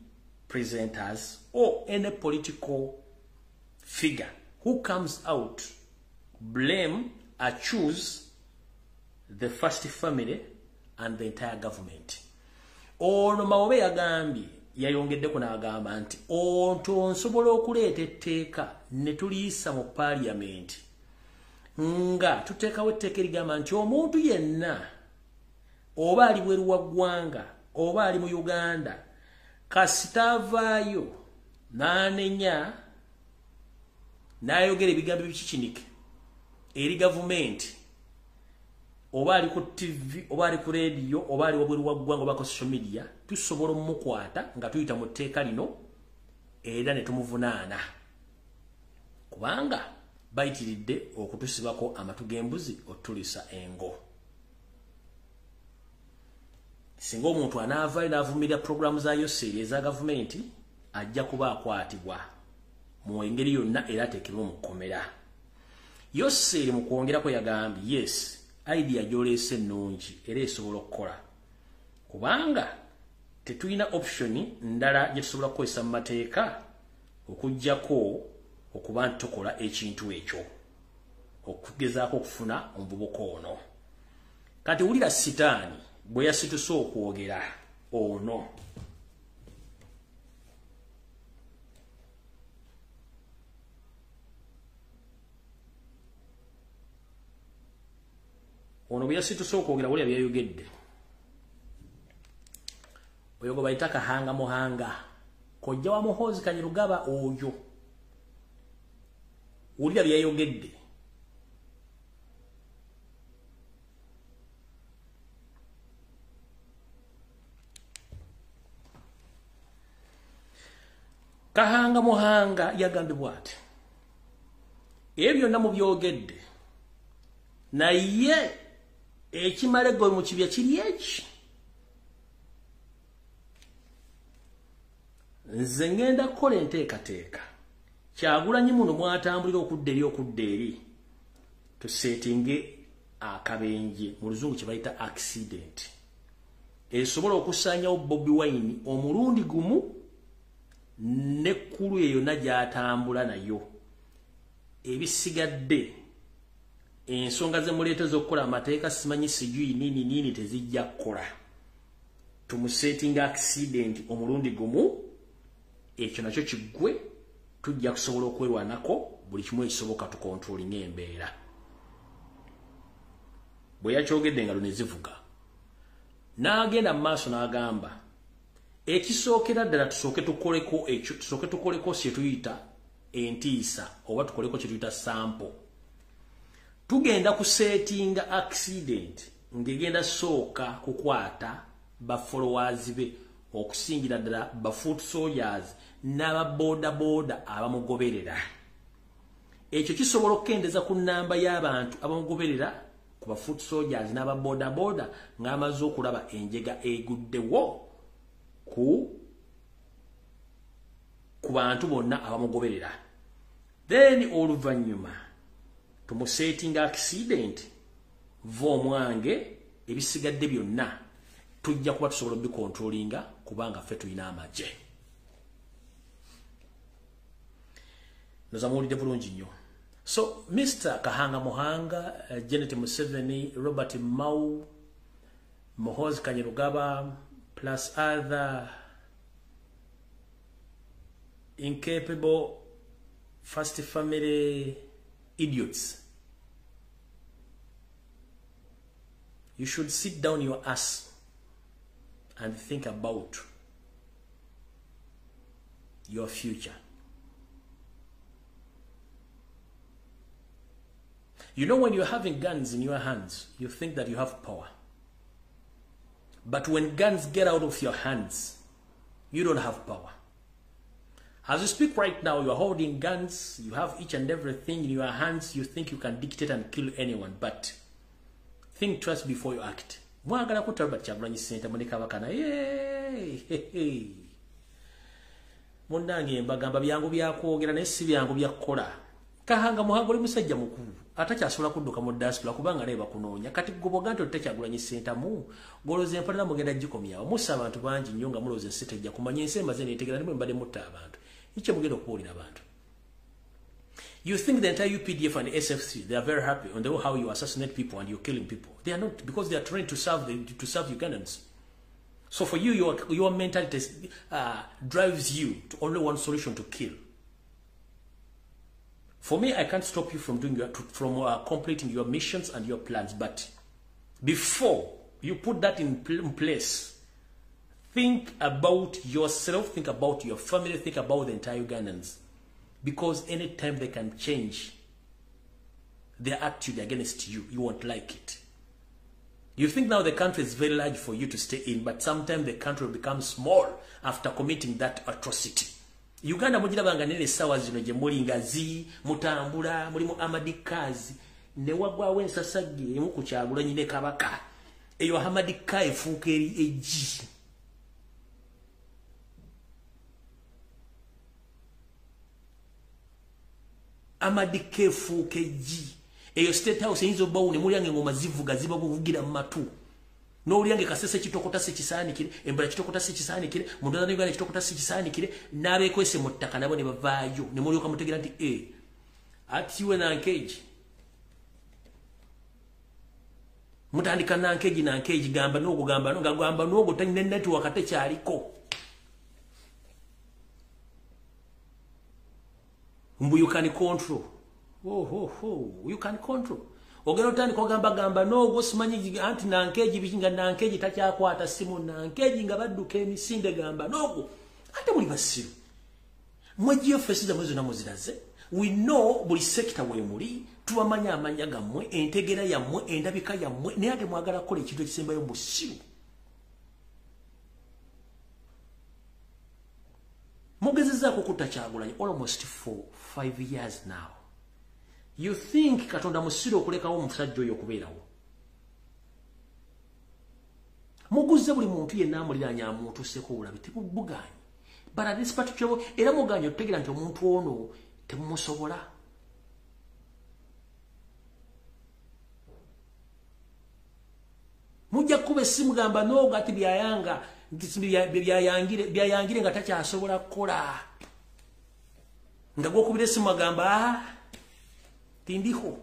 presenters, or any political figure who comes out, blame, accuse the first family and the entire government. Ono Mawobe yagambye yayongeddeko n'agamba nti onto nsobola okuleeta etteeka ne tuliisa mu parliament nga tuteekawo etteeka erigamba nti omuntu yenna oba ali bweru wa ggwanga oba ali mu Uganda kasitaavaayo n'anenya n'ayogera ebigambo ebikikinike eri gavumenti oba ali ku TV oba ali ku radio oba ali wabweru wa ggwanga oba ku social media tusobola omukwata nga tuyita mu tteeka lino era ne tumuvunaana kubanga bayitiridde okutusibako amatu g'embuzi otulisa engo. Singa omuntu anaavaayo n'avumirira programu za Yoseri eza gavumenti ajja kuba akwatibwa mu engeri yonna era ateekebwe mu kkomera. Yoseri mu kwongerako yagambye yes, idea gy'oleese ennungi era esobola okukola kubanga tetulina option ndala gye tusobola kukozesa mu mateeka okuggyako okuba nti tukola ekintu ekyo okugezaako okufuna omuvubuka ono. Kati wulira sitaani bwe yasituse okwogera ono. Ono bwe yasituse okwogera wulira byayogedde. Oyo gwe bayita Kahanga Muhanga, kojja wa Muhoozi Kanyirugaba oyo. Wulira byayogedde Kahanga Muhanga yagambibwa ati ebyo namu byogedde naye ekimalego mu kibya kiri eki nze ngenda kukola enteekateeka Kyagulanyi muno mwatambulira okudda eri tusetinge akabenje mu luzungu kye bayita accident esobola okusaanyawo Bobi Wine omulundi gumu nekkulu eyo nagyatambula nayo ebisigadde ensonga ze muleete z'okukola amateeka simanyi sijui nini tezijja kukola tumusetinga accident omulundi gumu ekyo nakyo kiggwe tujja kusobola okwerwanako buli kimu ekisoboka tukontrolinga embeera bwe yakyogedde engalo ne zivuga n'agenda mu maaso n'agamba ekisookera ddala tusooke tukoleko kye tuyita entiisa oba tukoleko kye tuyita sample tugenda kusetinga accident ng'egenda sooka kukwata ba followers be okusingira ddala ba foot soldiers n'aba boda abamugoberera ekyo kisobola okukendeza ku nnamba y'abantu abamugoberera ku ba foot soldiers n'aba boda ng'amaze okulaba enjega eguddewo ku bantu bonna abamugoberera then oluvannyuma tumusetinga accident omwange ebisigadde byonna tujja kuba tusobola bikontrolinga kubanga ffe tulina amagye nozamuwulidde bulungi nnyo so Mr. Kahanga Muhanga Janet Museveni Robert Mau Muhoozi Kanyerugaba plus other incapable first family idiots. You should sit down your ass and think about your future. You know, when you're having guns in your hands, you think that you have power. But when guns get out of your hands, you don't have power. As you speak right now, you are holding guns, you have each and everything in your hands, you think you can dictate and kill anyone, but think twice before you act. Mwagala kutalba Kyagulanyi Ssente Monica Bakana. Yay! Mundange mbagamba byangu byakwogera naye si byangu byakukola. Kahanga Muhanga oli musajja mukulu. Atakyasobola kudduka mu diaspora kubanga leba kunoonya. Kati goboganto Kyagulanyi Ssente mu goloze empalira mugenda gikomyawo. Musa abantu bangi nnyo nga muloze ensete ejja kumanya ensemba ze neetegera nimwe mbadde mutta abantu. Iche mugenda okubuulira abantu. You think the entire UPDF and the SF3, they are very happy on the way how you assassinate people and you're killing people. They are not, because they are trained to serve Ugandans. So for you, your mentality drives you to only one solution, to kill. For me, I can't stop you from doing completing your missions and your plans. But before you put that in place, think about yourself, think about your family, think about the entire Ugandans. Because anytime they can change their attitude against you, you won't like it. You think now the country is very large for you to stay in, but sometimes the country will become small after committing that atrocity. Uganda mujira banga nene sawa zino je muli ngazi, mutambula, mulimu amadikazi, ne wagwawo ensasage emu ku Kyagulanyi ne Kabaka. Eyo amadika efuuka eri eji. Amadike fuke ji eyo state house inzo bawu ne mulyange ngoma zivuga ziba kuvugira matu no ulyange kasese kitokota se kisani kile embala kitokota se kisani kile mundana ngana kitokota se kisani kile nabe kwese mutaka nabo ne bavayo ne mulyoka mutegera nti atiwe na nkeji mutandika na nkeji gamba nogo tanyine network ate kyaliko you can control. You can control. Ogero tani ko gamba no go simanyi anti nankeji bikinga nankeji takyakwata simu nankeji nga badduka emisinde gamba no ate buli basiru mwajiyo fesiza mwezo na muziraze. We know buli sector we muri tubamanya amanya gamwe entegera yamwe endabika yamwe ne ate mwagala kola ekintu ekisembayo musiru mugezi agezezaako okutta Kyagulanyi almost for 5 years now. You think Katonda musiro okulekawo omusajja oyo okubeerawo? Muguze buli muntu yenna amuliraanya amutuuseko obulabe tebubugaanyi. But at this particular era mugaanyi otutegeera nti omuntu ono temumusobola. Mujja kuba essimu gamba nooga ati byayanga byayangire nga takyasobola kukola. Nga gwokubira essimu agamba tindiho.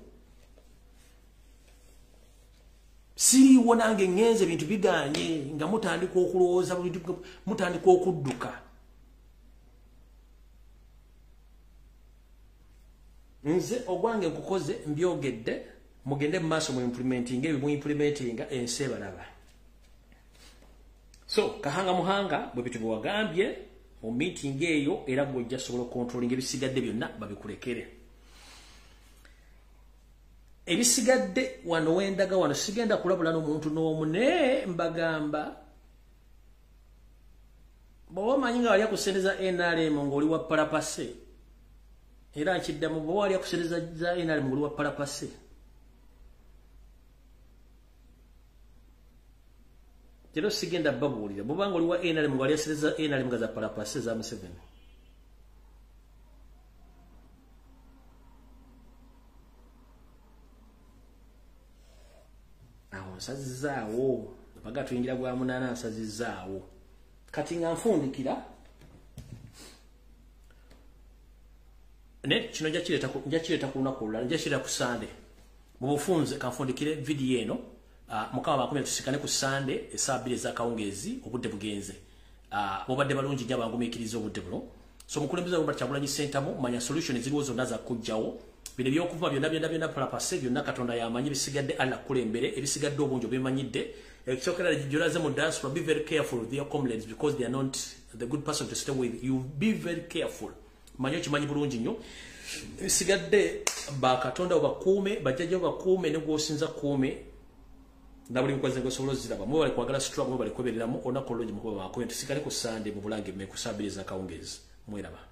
Siriiwo nange ngenze bintu biganye nga mutandika okulowooza mutandika okudduka. Nze ogwange nkukoze mbyogedde mugende mu maaso mu implementing ebyo mu implementinga ensi ebalaba. So kahanga muhanga bwe bitu bwagambye mu meeting eyo era gwojja sobola controlling ebisigadde byonna babikulekere. Ebisigadde wano wendaga wano sigenda kulabula n'omuntu n'omu ne mbagamba bw'oba omanyi nga wali akusereza NRM ng'oli wa parapase era nkiddamu bw'oba wali akusereza za NRM ng'oli wa parapase kero sigenda babuulira bw'oba ng'oli wa NRM ng'wali asereza NRM nga za parapase za Museveni. Nsazizaawo baga tuyingira gwa munana nsazizaawo kati nga nfundikira ne kino njakireta ku lunaku olulala njakireta ku Sunday mu bufunze kanfundikire video eno mukama bakumye tusikane ku Sunday essaawa 2 ez'akawungeezi obudde bugenze mubadde balungi nnyo abangumiikiriza obudde buno so mukulembeze Robert Kyagulanyi Center manya solution ziriwo zonna za kujjawo bino by'okuvuma byonna parapase byonna Katonda yamanyi bisigadde alla kulembere ebisigadde obungi obimanyidde ekyokera jjolaze mu diaspora be very careful with your comrades because they are not the good person to stay with. You be very careful manyo kimanyi bulungi nnyo ebisigadde Katonda obakuume bajjajja obakuume ne gwosinza kuume na buli nkoze ngosobola ziraba mwe bali kwagala struggle mwe bali kwebereramu onako olungi mukuba bakuume tusikale ku Sunday mu bulange me ku sabiriza kawungezi mweraba.